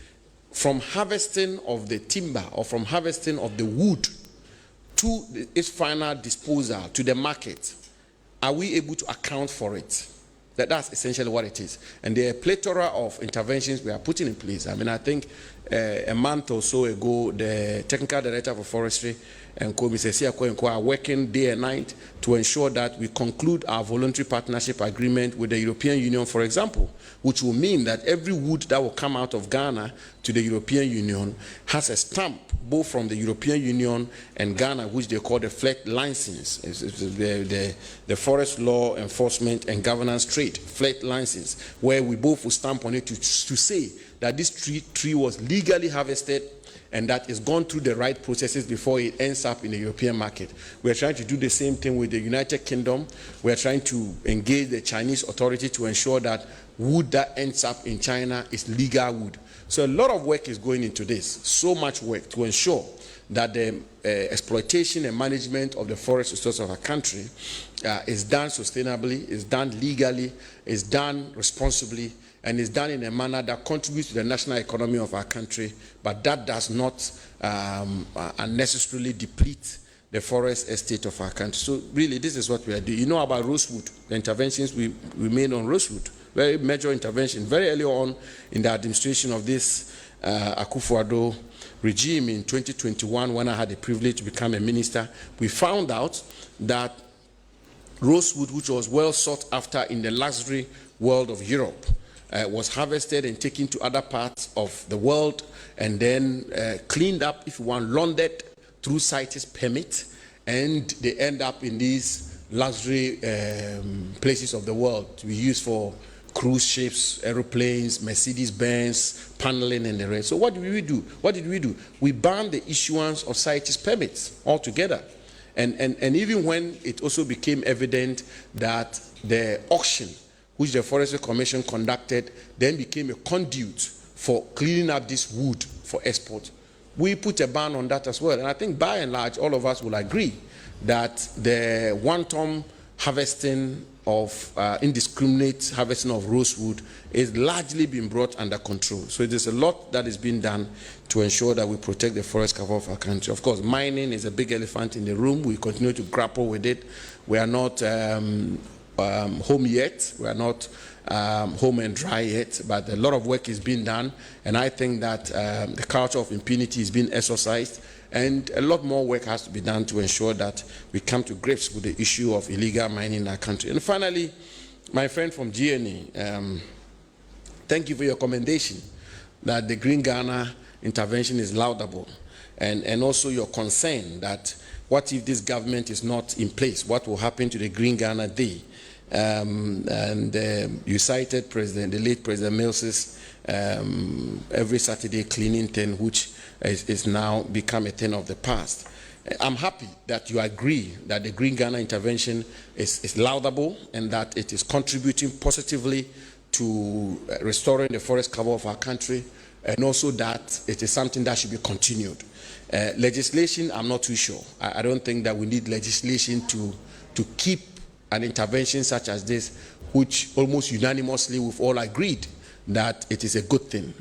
from harvesting of the timber or from harvesting of the wood to its final disposal, to the market. Are we able to account for it? That's essentially what it is. And there are a plethora of interventions we are putting in place. I mean, I think a month or so ago, the Technical Director for Forestry and Mr. Siako are working day and night to ensure that we conclude our voluntary partnership agreement with the European Union, for example, which will mean that every wood that will come out of Ghana to the European Union has a stamp, both from the European Union and Ghana, which they call the FLEGT license, it's the Forest Law Enforcement and Governance Trade, FLEGT license, where we both will stamp on it to say that this tree was legally harvested and that it's gone through the right processes before it ends up in the European market. We're trying to do the same thing with the United Kingdom. We're trying to engage the Chinese authority to ensure that wood that ends up in China is legal wood. So a lot of work is going into this, so much work to ensure that the exploitation and management of the forest resources of our country is done sustainably, is done legally, is done responsibly, and is done in a manner that contributes to the national economy of our country, but that does not unnecessarily deplete the forest estate of our country. So really, this is what we are doing. You know about rosewood, the interventions we made on rosewood, very major intervention, very early on in the administration of this Akufo-Addo regime in 2021, when I had the privilege to become a minister. We found out that rosewood, which was well sought after in the luxury world of Europe, was harvested and taken to other parts of the world and then cleaned up, if you want, laundered through CITES permit, and they end up in these luxury places of the world to be used for cruise ships, aeroplanes, Mercedes-Benz, paneling, and the rest. So what did we do? What did we do? We banned the issuance of CITES permits altogether. And even when it also became evident that the auction which the Forestry Commission conducted then became a conduit for cleaning up this wood for export, we put a ban on that as well. And I think by and large, all of us will agree that the wanton harvesting of indiscriminate harvesting of rosewood is largely being brought under control. So there's a lot that is being done to ensure that we protect the forest cover of our country. Of course, mining is a big elephant in the room. We continue to grapple with it. We are not home yet. We are not home and dry yet, but a lot of work is being done, and I think that the culture of impunity is being exercised, and a lot more work has to be done to ensure that we come to grips with the issue of illegal mining in our country. And finally, my friend from GNA, thank you for your commendation that the Green Ghana intervention is laudable, and also your concern that what if this government is not in place? What will happen to the Green Ghana Day? You cited the late President Mills's every Saturday cleaning thing, which is now become a thing of the past. I'm happy that you agree that the Green Ghana intervention is laudable and that it is contributing positively to restoring the forest cover of our country, and also that it is something that should be continued. Legislation, I'm not too sure. I don't think that we need legislation to keep an intervention such as this, which almost unanimously we've all agreed that it is a good thing.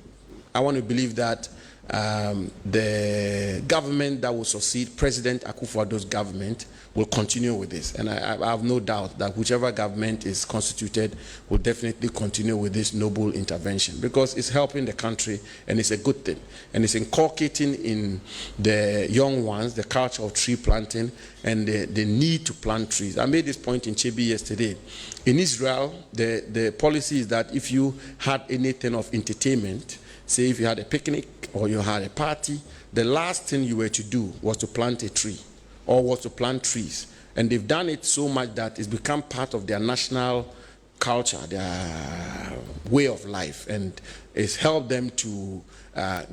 I want to believe that the government that will succeed President Akufo-Addo's government will continue with this. And I have no doubt that whichever government is constituted will definitely continue with this noble intervention, because it's helping the country and it's a good thing. And it's inculcating in the young ones the culture of tree planting and the need to plant trees. I made this point in Chebi yesterday. In Israel, the policy is that if you had anything of entertainment, say if you had a picnic or you had a party, the last thing you were to do was to plant a tree or was to plant trees. And they've done it so much that it's become part of their national culture, their way of life, and it's helped them to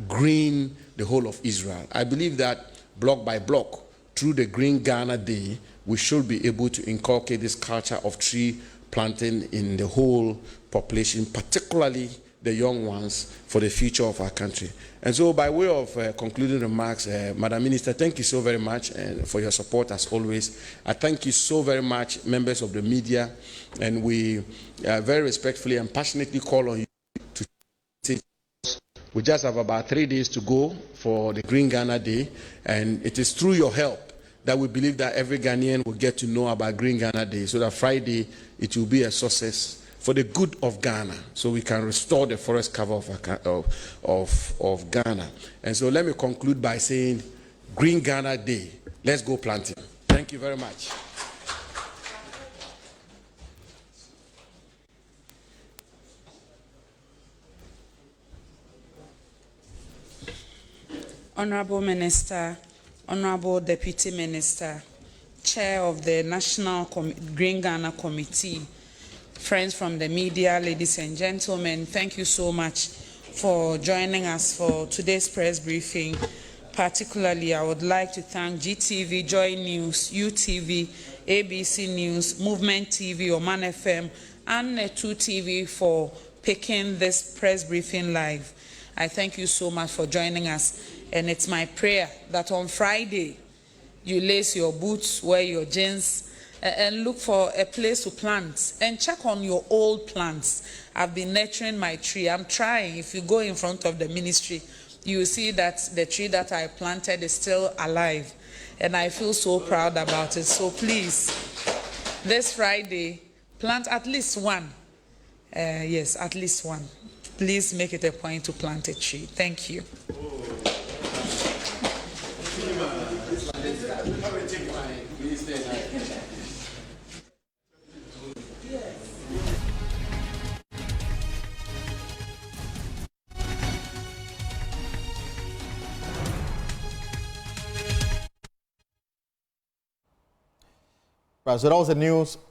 green the whole of Israel. I believe that block by block, through the Green Ghana Day, we should be able to inculcate this culture of tree planting in the whole population, particularly the young ones for the future of our country. And so by way of concluding remarks, Madam Minister, thank you so very much for your support as always. I thank you so very much, members of the media, and we very respectfully and passionately call on you to take. We just have about 3 days to go for the Green Ghana Day, and it is through your help that we believe that every Ghanaian will get to know about Green Ghana Day, so that Friday it will be a success for the good of Ghana, so we can restore the forest cover of Ghana. And so let me conclude by saying, Green Ghana Day, let's go planting. Thank you very much. Honorable Minister, Honorable Deputy Minister, Chair of the National Green Ghana Committee, friends from the media, ladies and gentlemen, thank you so much for joining us for today's press briefing. Particularly, I would like to thank GTV, Joy News, UTV, ABC News, Movement TV, Oman FM, and Netu TV for picking this press briefing live. I thank you so much for joining us, and it's my prayer that on Friday, you lace your boots, wear your jeans, and look for a place to plant and check on your old plants. I've been nurturing my tree. I'm trying. If you go in front of the ministry, you will see that the tree that I planted is still alive, and I feel so proud about it. So please, this Friday, plant at least one. Yes, at least one. Please make it a point to plant a tree. Thank you. Right, so that was a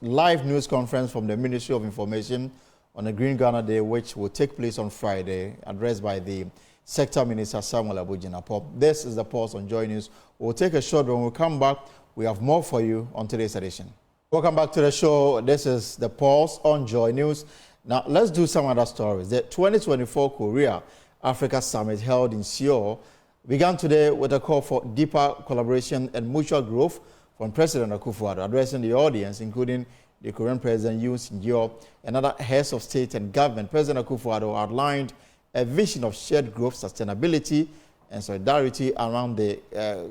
live news conference from the Ministry of Information on the Green Ghana Day, which will take place on Friday, addressed by the Sector Minister Samuel Abujinapo. This is the Pulse on Joy News. We'll take a short break. When we come back, we have more for you on today's edition. Welcome back to the show. This is the Pulse on Joy News. Now, let's do some other stories. The 2024 Korea Africa Summit held in Seoul began today with a call for deeper collaboration and mutual growth from President Akufo-Addo, addressing the audience, including the Korean President Yoon Suk-yeol and other heads of state and government. President Akufo-Addo outlined a vision of shared growth, sustainability, and solidarity around the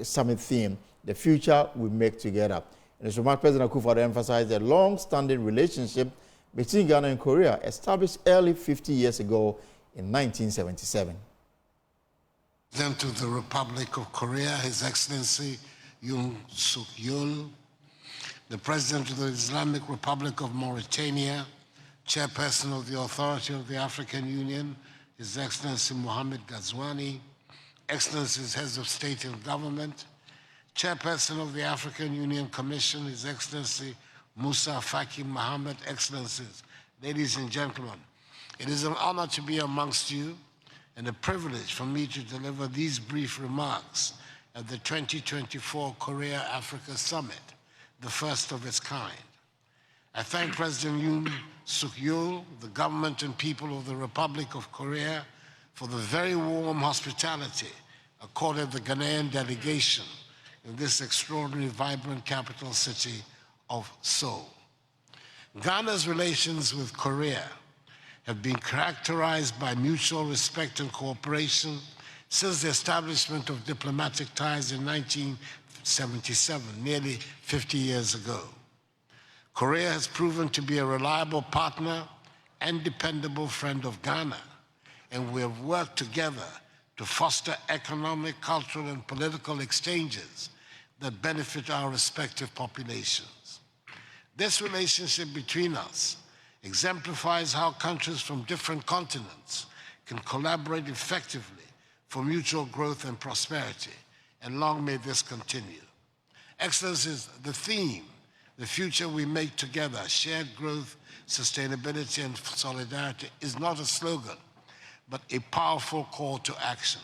summit theme, the future we make together. In his remarks, President Akufo-Addo emphasized the long-standing relationship between Ghana and Korea, established early 50 years ago in 1977. President of the Republic of Korea, His Excellency Yoon Suk-yeol, the President of the Islamic Republic of Mauritania, Chairperson of the Authority of the African Union, His Excellency Mohamed Ghazouani, Excellencies, Heads of State and Government, Chairperson of the African Union Commission, His Excellency Musa Faki Mohammed, Excellencies, ladies and gentlemen, it is an honor to be amongst you and a privilege for me to deliver these brief remarks at the 2024 Korea-Africa Summit, the first of its kind. I thank President Yoon Suk-yeol, the government and people of the Republic of Korea for the very warm hospitality accorded the Ghanaian delegation in this extraordinary, vibrant capital city of Seoul. Ghana's relations with Korea have been characterized by mutual respect and cooperation since the establishment of diplomatic ties in 1977, nearly 50 years ago. Korea has proven to be a reliable partner and dependable friend of Ghana, and we have worked together to foster economic, cultural, and political exchanges that benefit our respective populations. This relationship between us exemplifies how countries from different continents can collaborate effectively for mutual growth and prosperity, and long may this continue. Excellencies, the theme, the future we make together, shared growth, sustainability, and solidarity, is not a slogan, but a powerful call to action.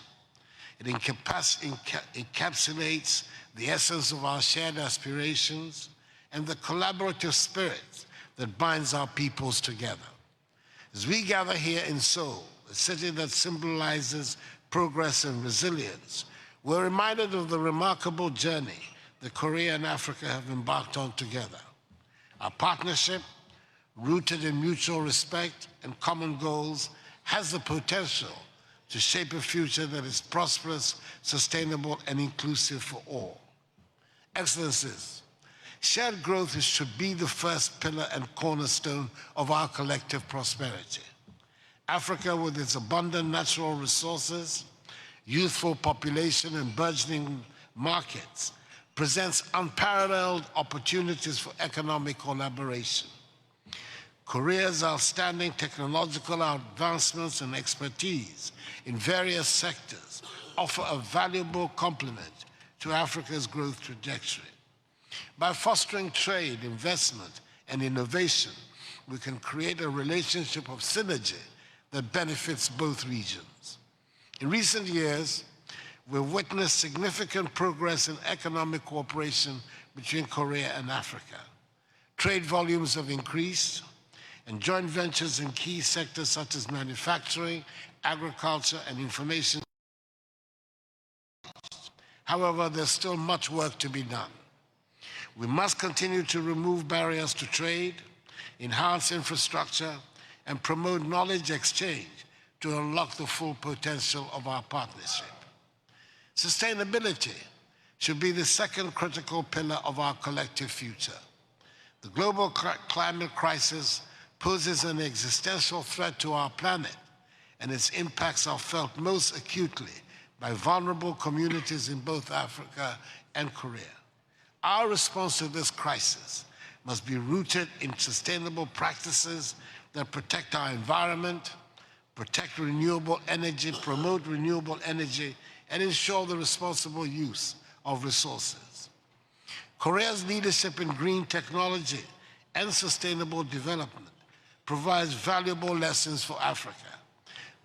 It encapsulates the essence of our shared aspirations and the collaborative spirit that binds our peoples together. As we gather here in Seoul a city that symbolizes progress and resilience, we're reminded of the remarkable journey that Korea and Africa have embarked on together. Our partnership, rooted in mutual respect and common goals, has the potential to shape a future that is prosperous, sustainable, and inclusive for all. Excellencies, shared growth should be the first pillar and cornerstone of our collective prosperity. Africa, with its abundant natural resources, youthful population, and burgeoning markets, presents unparalleled opportunities for economic collaboration. Korea's outstanding technological advancements and expertise in various sectors offer a valuable complement to Africa's growth trajectory. By fostering trade, investment, and innovation, we can create a relationship of synergy that benefits both regions. In recent years, we've witnessed significant progress in economic cooperation between Korea and Africa. Trade volumes have increased, and joint ventures in key sectors such as manufacturing, agriculture, and information. However, there's still much work to be done. We must continue to remove barriers to trade, enhance infrastructure, and promote knowledge exchange to unlock the full potential of our partnership. Sustainability should be the second critical pillar of our collective future. The global climate crisis poses an existential threat to our planet, and its impacts are felt most acutely by vulnerable communities in both Africa and Korea. Our response to this crisis must be rooted in sustainable practices that protect our environment, protect renewable energy, promote renewable energy, and ensure the responsible use of resources. Korea's leadership in green technology and sustainable development provides valuable lessons for Africa.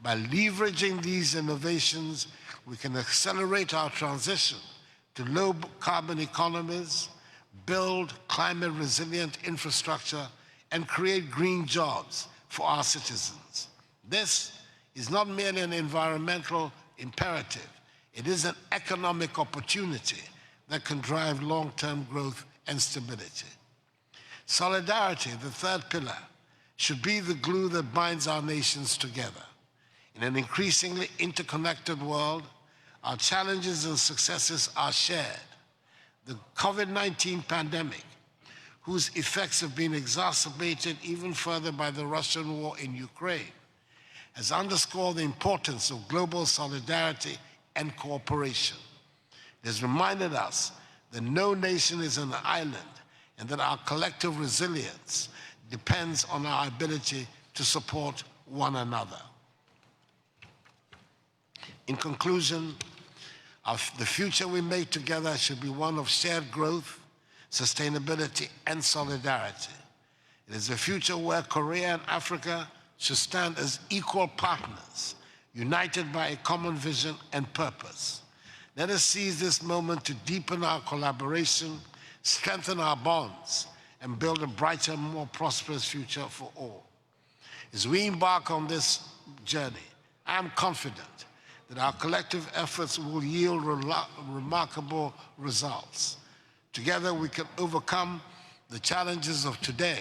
By leveraging these innovations, we can accelerate our transition to low-carbon economies, build climate-resilient infrastructure, and create green jobs for our citizens. This is not merely an environmental imperative. It is an economic opportunity that can drive long-term growth and stability. Solidarity, the third pillar, should be the glue that binds our nations together. In an increasingly interconnected world, our challenges and successes are shared. The COVID-19 pandemic, whose effects have been exacerbated even further by the Russian war in Ukraine, has underscored the importance of global solidarity and cooperation. It has reminded us that no nation is an island and that our collective resilience depends on our ability to support one another. In conclusion, the future we make together should be one of shared growth, sustainability, and solidarity. It is a future where Korea and Africa should stand as equal partners, united by a common vision and purpose. Let us seize this moment to deepen our collaboration, strengthen our bonds, and build a brighter, more prosperous future for all. As we embark on this journey, I am confident that our collective efforts will yield remarkable results. Together, we can overcome the challenges of today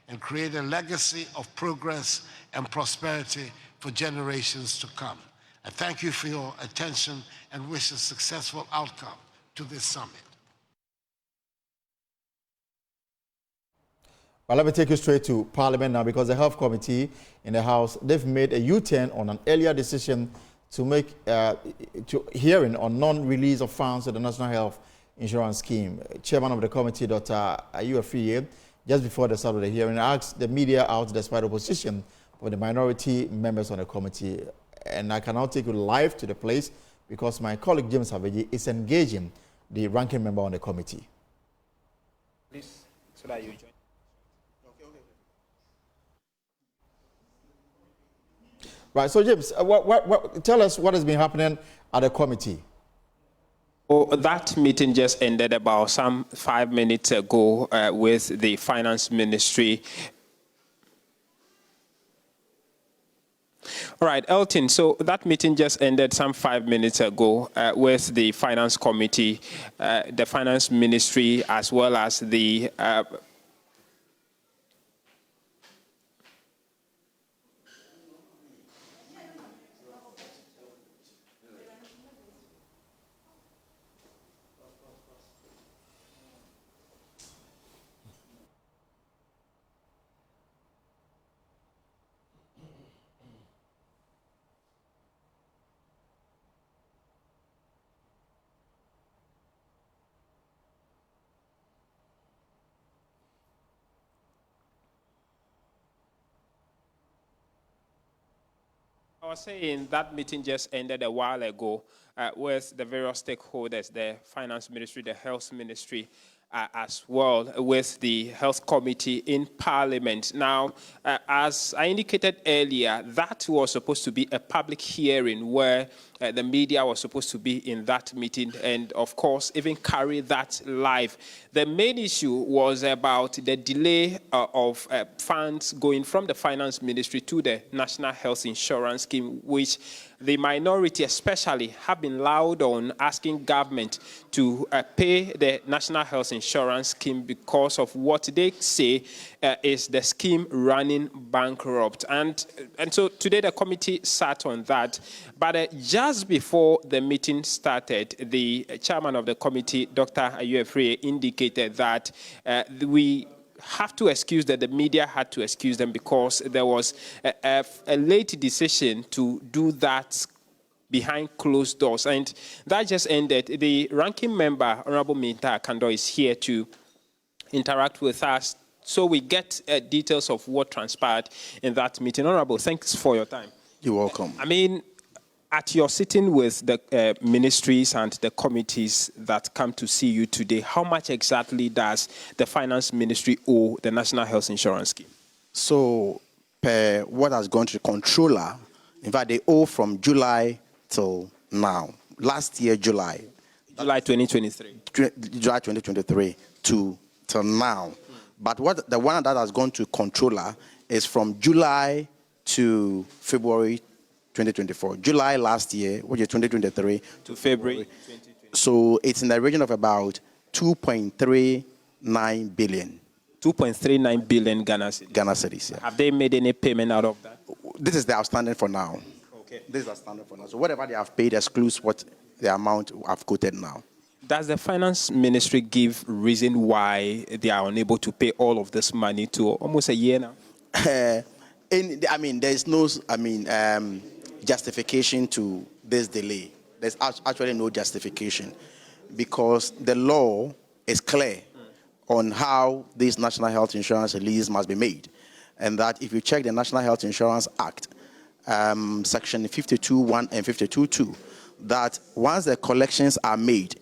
and create a legacy of progress and prosperity for generations to come. I thank you for your attention and wish a successful outcome to this summit. Well, let me take you straight to Parliament now, because the Health Committee in the House, they've made a U-turn on an earlier decision to make hearing on non-release of funds to the National Health Insurance Scheme. Chairman of the committee, Dr. Ayuafiye, just before the start of the hearing, asked the media out despite opposition for the minority members on the committee. And I can now take you live to the place because my colleague James Haveji is engaging the ranking member on the committee. Please, so that you join. Right, so James, tell us what has been happening at the committee. Oh, that meeting just ended about some 5 minutes ago with the Finance Ministry. All right, Elton, so that meeting just ended some 5 minutes ago with the Finance Committee, the Finance Ministry, as well as the I was saying that meeting just ended a while ago with the various stakeholders, the Finance Ministry, the Health Ministry, as well, with the Health Committee in Parliament. Now, as I indicated earlier, that was supposed to be a public hearing where the media was supposed to be in that meeting and, of course, even carry that live. The main issue was about the delay of funds going from the Finance Ministry to the National Health Insurance Scheme, which the minority especially have been loud on asking government to pay the National Health Insurance Scheme because of what they say is the scheme running bankrupt. And so today the committee sat on that. But just before the meeting started, the chairman of the committee, Dr. Ayuefree, indicated that we have to excuse that the media had to excuse them because there was a late decision to do that behind closed doors. And that just ended. The ranking member, Honorable Minta Kando, is here to interact with us so we get details of what transpired in that meeting. Honorable, thanks for your time. You're welcome. I mean, at your sitting with the ministries and the committees that come to see you today, how much exactly does the Finance Ministry owe the National Health Insurance Scheme? So, per what has gone to the controller, in fact, they owe from July till now. Last year, July 2023. July 2023 till now. But what the one that has gone to controller is from July to February 2024. July last year, which is 2023, to February 2024. So it's in the region of about 2.39 billion. 2.39 billion Ghana cedis. Ghana cedis, yeah. Have they made any payment out of that? This is the outstanding for now. Okay. This is outstanding for now. So whatever they have paid excludes what the amount I've quoted now. Does the Finance Ministry give reason why they are unable to pay all of this money to almost a year now? There's no, justification to this delay. There's actually no justification because the law is clear on how this National Health Insurance release must be made. And that if you check the National Health Insurance Act, section 52.1 and 52.2, that once the collections are made,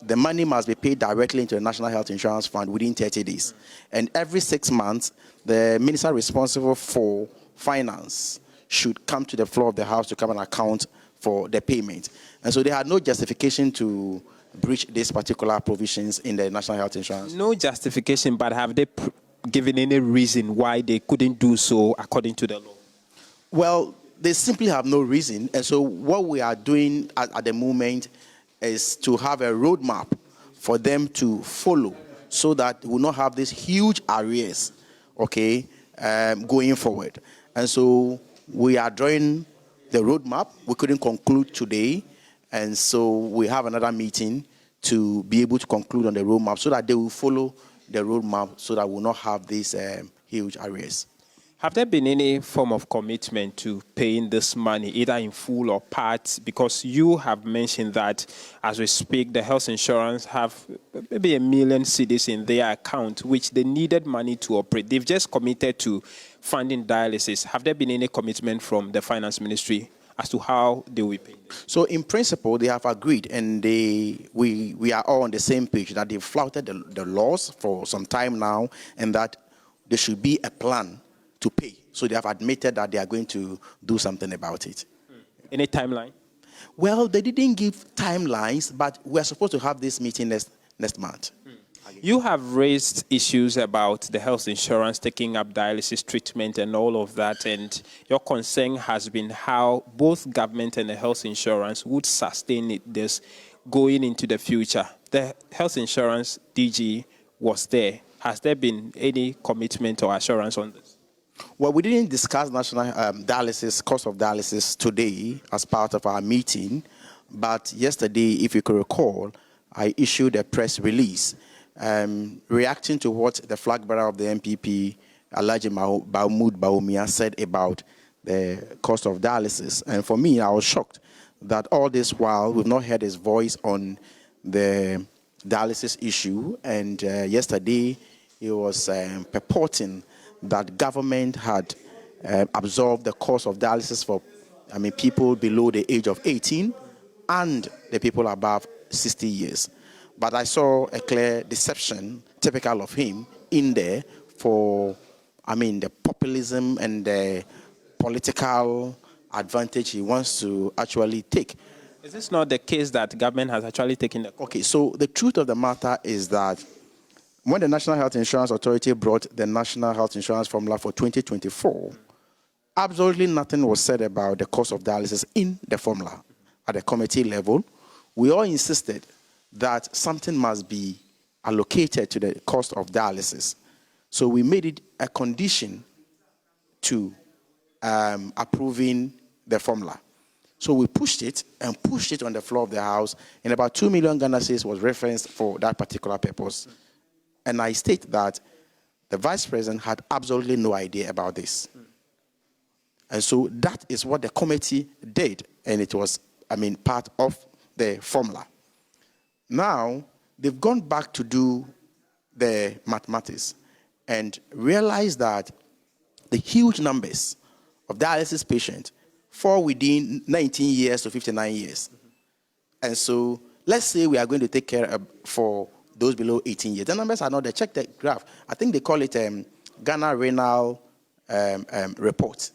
the money must be paid directly into the National Health Insurance Fund within 30 days. And every 6 months, the minister responsible for finance should come to the floor of the House to come and account for the payment. And so they had no justification to breach these particular provisions in the National Health Insurance. No justification, but have they given any reason why they couldn't do so according to the law? Well, they simply have no reason. And so what we are doing at the moment is to have a roadmap for them to follow so that we will not have this huge arrears, okay, going forward. And so we are drawing the roadmap. We couldn't conclude today. And so we have another meeting to be able to conclude on the roadmap so that they will follow the roadmap so that we will not have these huge arrears. Have there been any form of commitment to paying this money, either in full or part? Because you have mentioned that, as we speak, the health insurance have maybe 1 million cedis in their account, which they needed money to operate. They've just committed to funding dialysis. Have there been any commitment from the Finance Ministry as to how they will pay? So in principle, they have agreed, and we are all on the same page that they've flouted the laws for some time now, and that there should be a plan to pay. So they have admitted that they are going to do something about it. Any timeline? Well, they didn't give timelines, but we're supposed to have this meeting next month. You have raised issues about the health insurance taking up dialysis treatment and all of that, and your concern has been how both government and the health insurance would sustain this going into the future. The health insurance DG was there. Has there been any commitment or assurance on this? Well, we didn't discuss national dialysis, cost of dialysis today as part of our meeting, but yesterday, if you could recall, I issued a press release reacting to what the flag bearer of the MPP, Alhaji Mahmoud Bawumia, said about the cost of dialysis. And for me, I was shocked that all this while we've not heard his voice on the dialysis issue. And yesterday, he was purporting that government had absorbed the cost of dialysis for, people below the age of 18 and the people above 60 years. But I saw a clear deception, typical of him, in there for, the populism and the political advantage he wants to actually take. Is this not the case that government has actually taken the... Okay, so the truth of the matter is that when the National Health Insurance Authority brought the National Health Insurance Formula for 2024, absolutely nothing was said about the cost of dialysis in the formula. At the committee level, we all insisted that something must be allocated to the cost of dialysis. So we made it a condition to approving the formula. So we pushed it on the floor of the House, and about 2 million Ghana cedis was referenced for that particular purpose. And I state that the Vice President had absolutely no idea about this. And so that is what the committee did, and it was, part of the formula. Now, they've gone back to do the mathematics and realized that the huge numbers of dialysis patients fall within 19 years to 59 years. And so, let's say we are going to take care of for those below 18 years. The numbers are not there. Check the graph. I think they call it Ghana Renal Report.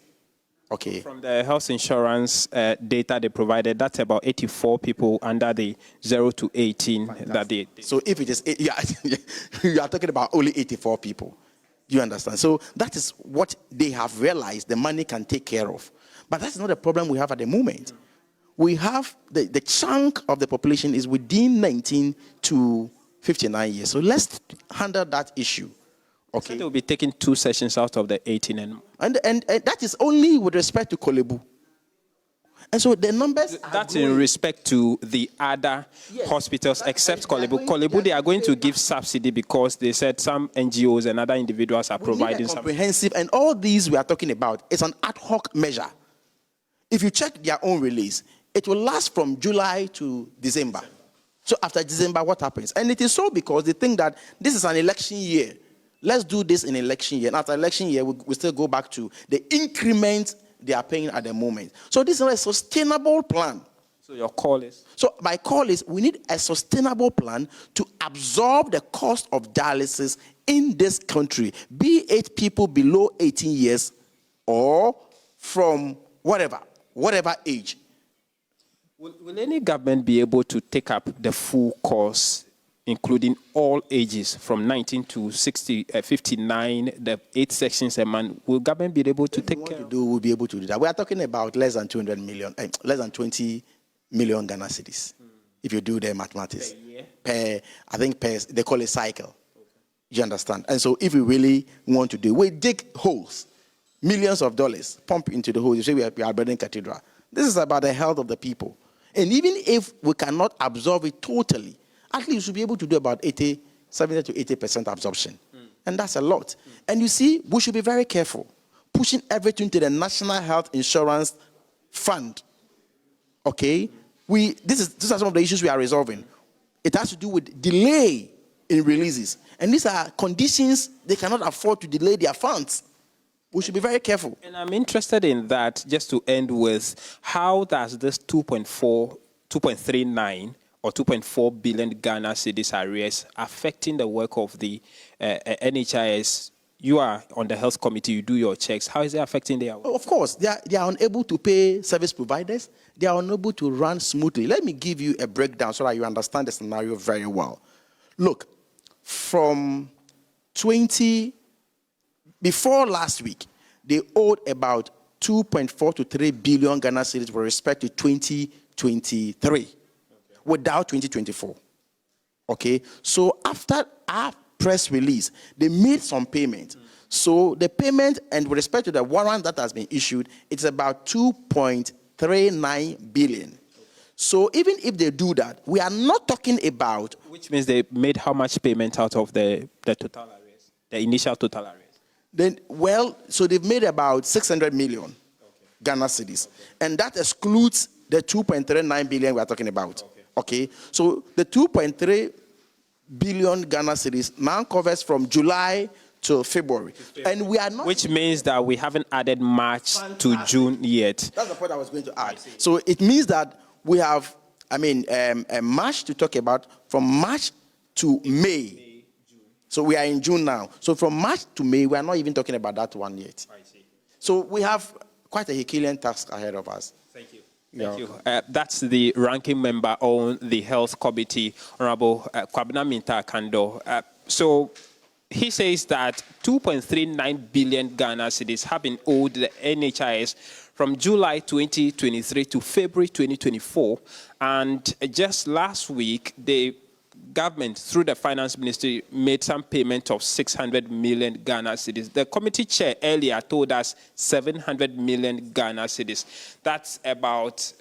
Okay. From the health insurance data they provided, that's about 84 people under the 0 to 18. That they... So if it is, you are talking about only 84 people. You understand? So that is what they have realized the money can take care of. But that's not the problem we have at the moment. We have the chunk of the population is within 19 to 59 years. So let's handle that issue. Okay. So they will be taking 2 sessions out of the 18 and that is only with respect to Kolebu. And so the numbers that's in respect to the other hospitals except Kolebu. Kolebu, they are going to give subsidy because they said some NGOs and other individuals are providing comprehensive, and all these we are talking about is an ad hoc measure. If you check their own release, it will last from July to December. So after December, what happens? And it is so because they think that this is an election year. Let's do this in election year. And after election year, we still go back to the increment they are paying at the moment. So this is not a sustainable plan. So your call is? So my call is we need a sustainable plan to absorb the cost of dialysis in this country, be it people below 18 years or from whatever age. Will any government be able to take up the full course, including all ages from 19 to 59, the 8 sections a month? Will government be able to take care? We'll be able to do that. We are talking about less than 200 million, less than 20 million Ghana cedis. If you do the mathematics. Per, they call it cycle. Okay. You understand? And so if we really want to do, we dig holes, millions of dollars, pump into the holes. You say we are building cathedral. This is about the health of the people. And even if we cannot absorb it totally, at least we should be able to do about 70 to 80% absorption. And that's a lot. And you see, we should be very careful, pushing everything to the National Health Insurance Fund. Okay? These are some of the issues we are resolving. It has to do with delay in releases. And these are conditions they cannot afford to delay their funds. We should be very careful. And I'm interested in that, just to end with, how does this 2.39 or 2.4 billion Ghana cedis arrears affecting the work of the NHIS? You are on the health committee, you do your checks. How is it affecting their work? Of course, they are unable to pay service providers. They are unable to run smoothly. Let me give you a breakdown so that you understand the scenario very well. Look, from before last week, they owed about 2.4 to 3 billion Ghana cedis with respect to 2023, without 2024. Okay, so after our press release, they made some payment. So the payment, and with respect to the warrant that has been issued, it's about 2.39 billion. So even if they do that, we are not talking about... Which means they made how much payment out of the total arrears, the initial total arrears? Then, well, so they've made about 600 million Ghana cedis. And that excludes the 2.39 billion we are talking about. Okay? So the 2.3 billion Ghana cedis now covers from July to February. And we are not... Which means that we haven't added March to June yet. That's the point I was going to add. So it means that we have, March to talk about, from March to May. So we are in June now. So from March to May, we are not even talking about that one yet. I see. So we have quite a Herculean task ahead of us. Thank you. Thank you. That's the ranking member on the Health Committee, Honorable Kwabena Minta Kando. So he says that 2.39 billion Ghana cedis have been owed the NHIS from July 2023 to February 2024. And just last week, the government, through the finance ministry, made some payment of 600 million Ghana cedis. The committee chair earlier told us 700 million Ghana cedis. That's about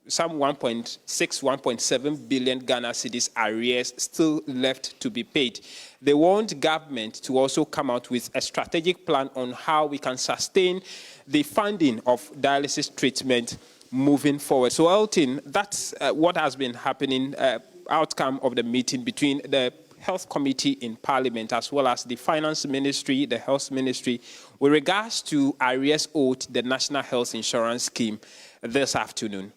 some 1.6, 1.7 billion Ghana cedis arrears still left to be paid. They want government to also come out with a strategic plan on how we can sustain the funding of dialysis treatment moving forward. So, Elton, that's what has been happening, outcome of the meeting between the Health Committee in Parliament as well as the Finance Ministry, the Health Ministry, with regards to arrears owed the National Health Insurance Scheme this afternoon.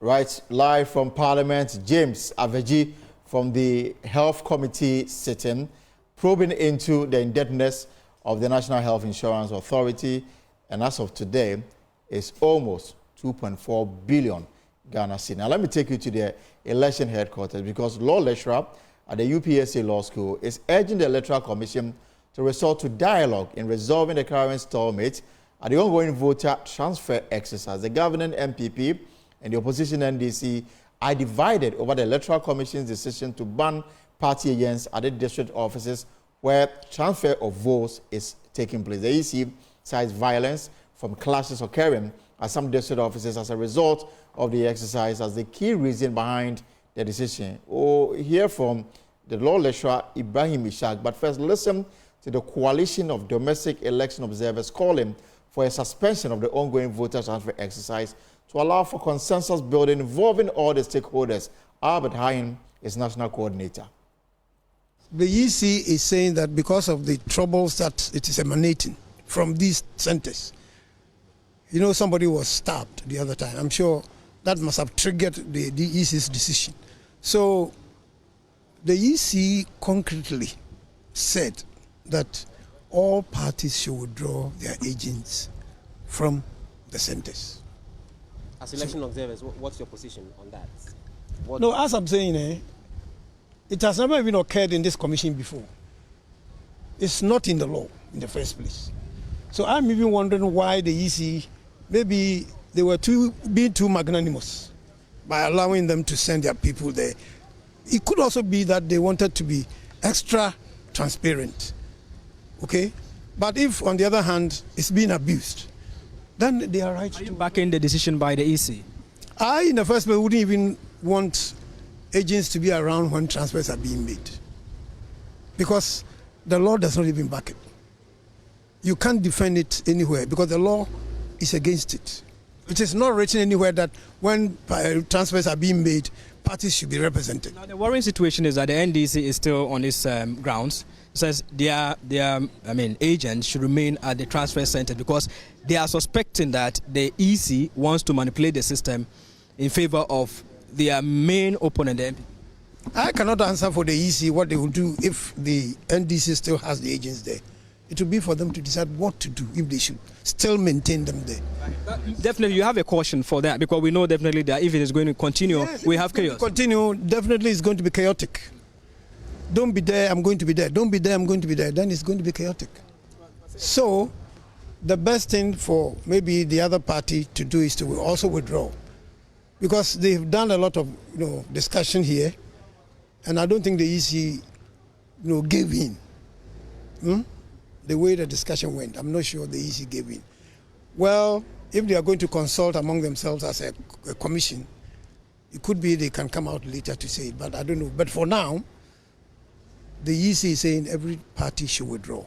Right, live from Parliament, James Aveji from the Health Committee sitting, probing into the indebtedness of the National Health Insurance Authority, and as of today, it's almost 2.4 billion Ghana cedis. Now, let me take you to the election headquarters, because law lecturer at the UPSA Law School is urging the Electoral Commission to resort to dialogue in resolving the current stalemate at the ongoing voter transfer exercise. The governing MPP and the opposition NDC are divided over the Electoral Commission's decision to ban party agents at the district offices where transfer of votes is taking place. The EC cites violence from clashes occurring at some district offices as a result of the exercise as the key reason behind the decision. We'll hear from the law lecturer Ibrahim Ishaq, but first listen to the Coalition of Domestic Election Observers calling for a suspension of the ongoing voter transfer exercise to allow for consensus building involving all the stakeholders. Albert Hayen is national coordinator. The EC is saying that because of the troubles that it is emanating from these centers, you know, somebody was stabbed the other time. I'm sure that must have triggered the EC's decision. So the EC concretely said that all parties should withdraw their agents from the centers. As election observers, what's your position on that? No, as I'm saying, it has never even occurred in this commission before. It's not in the law in the first place. So I'm even wondering why the EC, maybe they were being too magnanimous by allowing them to send their people there. It could also be that they wanted to be extra transparent, okay? But if, on the other hand, it's being abused, then they are right. Are you backing the decision by the EC? I, in the first place, wouldn't even want agents to be around when transfers are being made, because the law does not even back it. You can't defend it anywhere because the law is against it. It is not written anywhere that when transfers are being made, parties should be represented. Now, the worrying situation is that the NDC is still on its grounds. It says their agents should remain at the transfer center because they are suspecting that the EC wants to manipulate the system in favor of their main opponent, the MP. I cannot answer for the EC what they will do if the NDC still has the agents there. It will be for them to decide what to do, if they should still maintain them there. Definitely, you have a caution for that, because we know definitely that if it is going to continue, we have chaos. Continue, definitely it's going to be chaotic. don't be there, I'm going to be there. Don't be there, I'm going to be there. Then it's going to be chaotic. So the best thing for maybe the other party to do is to also withdraw, because they've done a lot of discussion here, and I don't think the EC gave in. The way the discussion went, I'm not sure the EC gave in. Well, if they are going to consult among themselves as a commission, it could be they can come out later to say it, but I don't know. But for now, the EC is saying every party should withdraw.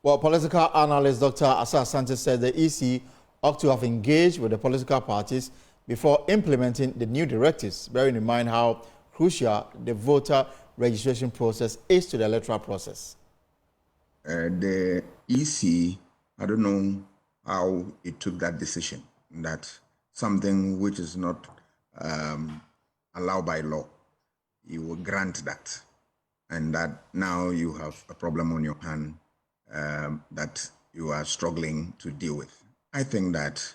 Well, political analyst Dr. Asa Asante said the EC ought to have engaged with the political parties before implementing the new directives, bearing in mind how crucial the voter registration process is to the electoral process. The EC, I don't know how it took that decision, that something which is not allowed by law, you will grant that, and that now you have a problem on your hand that you are struggling to deal with. I think that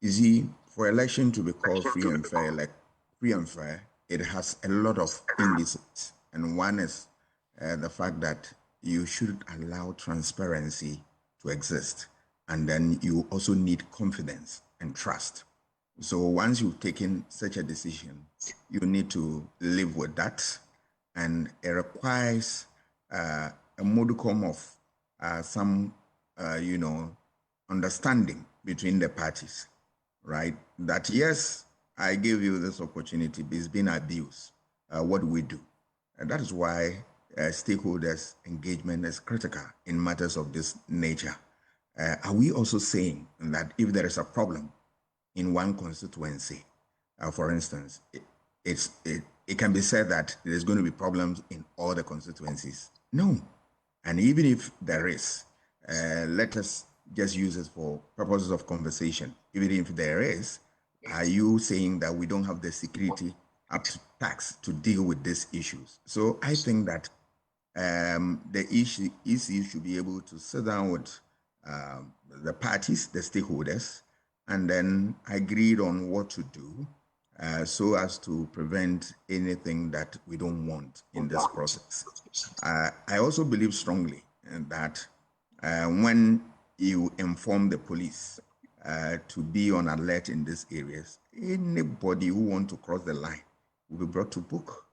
easy for election to be called free and fair, it has a lot of indices, and one is the fact that you should allow transparency to exist, and then you also need confidence and trust. So once you've taken such a decision, you need to live with that, and it requires a modicum of some, understanding between the parties, right? That yes, I give you this opportunity, but it's been abused. What do we do? And that is why stakeholders' engagement is critical in matters of this nature. Are we also saying that if there is a problem in one constituency, for instance, it can be said that there's going to be problems in all the constituencies? No. And even if there is, let us just use it for purposes of conversation. Even if there is, are you saying that we don't have the security up to tax to deal with these issues? So I think that the EC should be able to sit down with the parties, the stakeholders, and then agreed on what to do so as to prevent anything that we don't want in this process. I also believe strongly that when you inform the police to be on alert in these areas, anybody who wants to cross the line will be brought to book.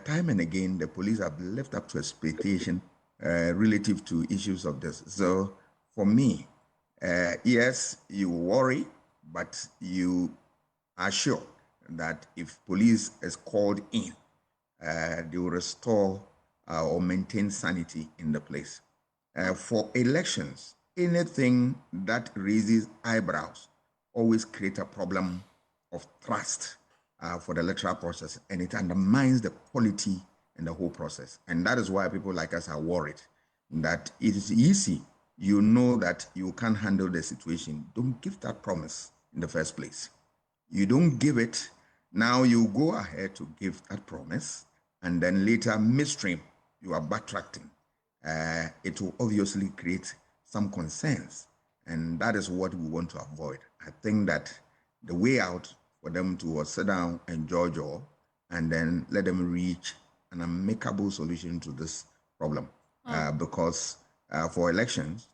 Time and again, the police have left up to expectation relative to issues of this. So for me, yes, you worry, but you are sure that if police is called in, they will restore or maintain sanity in the place. For elections, anything that raises eyebrows always creates a problem of trust for the electoral process, and it undermines the quality in the whole process. And that is why people like us are worried that it is easy. You know that you can't handle the situation. Don't give that promise in the first place. You don't give it. Now you go ahead to give that promise, and then later midstream, you are backtracking. It will obviously create some concerns, and that is what we want to avoid. I think that the way out for them to sit down and judge all, and then let them reach an amicable solution to this problem. Because for elections,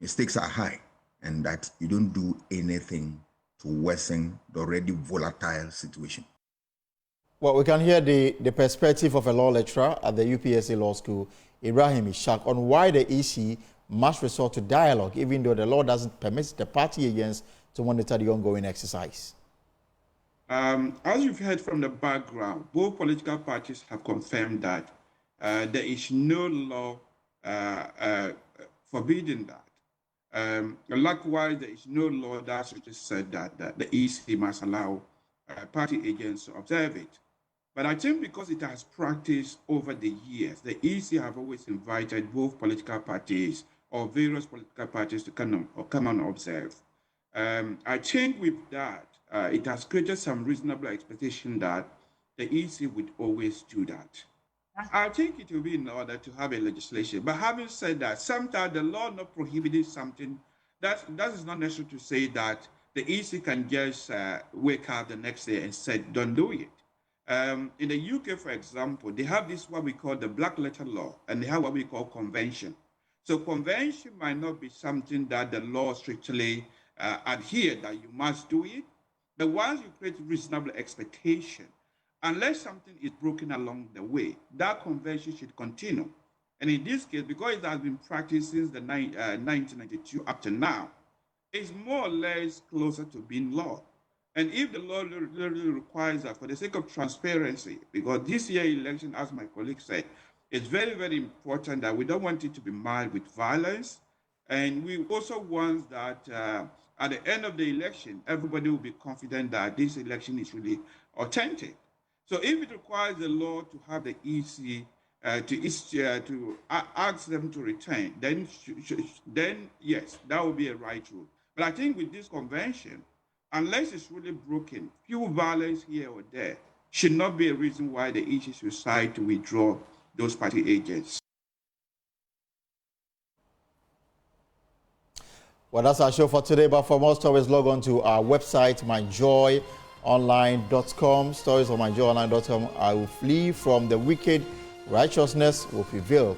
mistakes are high, and that you don't do anything to worsen the already volatile situation. Well, we can hear the perspective of a law lecturer at the UPSA Law School, Ibrahim Ishaq, on why the EC must resort to dialogue, even though the law doesn't permit the party agents to monitor the ongoing exercise. As you've heard from the background, both political parties have confirmed that there is no law forbidding that. Likewise, there is no law that said that the EC must allow party agents to observe it. But I think because it has practiced over the years, the EC have always invited both political parties or various political parties to come and observe. I think with that, it has created some reasonable expectation that the EC would always do that. I think it will be in order to have a legislation. But having said that, sometimes the law not prohibiting something, that is not necessary to say that the EC can just wake up the next day and say, don't do it. In the UK, for example, they have this what we call the black letter law, and they have what we call convention. So convention might not be something that the law strictly adhere that you must do it, but once you create reasonable expectation, unless something is broken along the way, that convention should continue. And in this case, because it has been practiced since the 1992 up to now, it's more or less closer to being law. And if the law literally requires that for the sake of transparency, because this year election, as my colleague said, it's very, very important that we don't want it to be marred with violence. And we also want that at the end of the election, everybody will be confident that this election is really authentic. So if it requires the law to have the EC to ask them to return, then yes, that would be a right rule. But I think with this convention, unless it's really broken, few violence here or there should not be a reason why the EC should decide to withdraw those party agents. Well, that's our show for today, but for more stories, log on to our website, myjoyonline.com. Stories on myjoyonline.com. I will flee from the wicked, righteousness will prevail.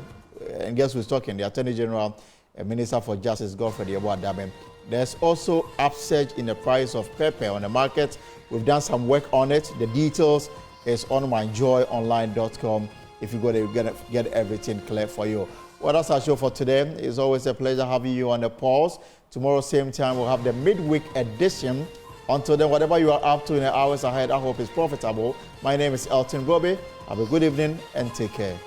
And guess who's talking? The Attorney General and Minister for Justice, Godfrey Adabe. There's also upsurge in the price of pepper on the market. We've done some work on it. The details is on myjoyonline.com. If you go there, you get everything clear for you. Well, that's our show for today. It's always a pleasure having you on the pulse. Tomorrow, same time, we'll have the midweek edition. Until then, whatever you are up to in the hours ahead, I hope it's profitable. My name is Elton Gobe. Have a good evening and take care.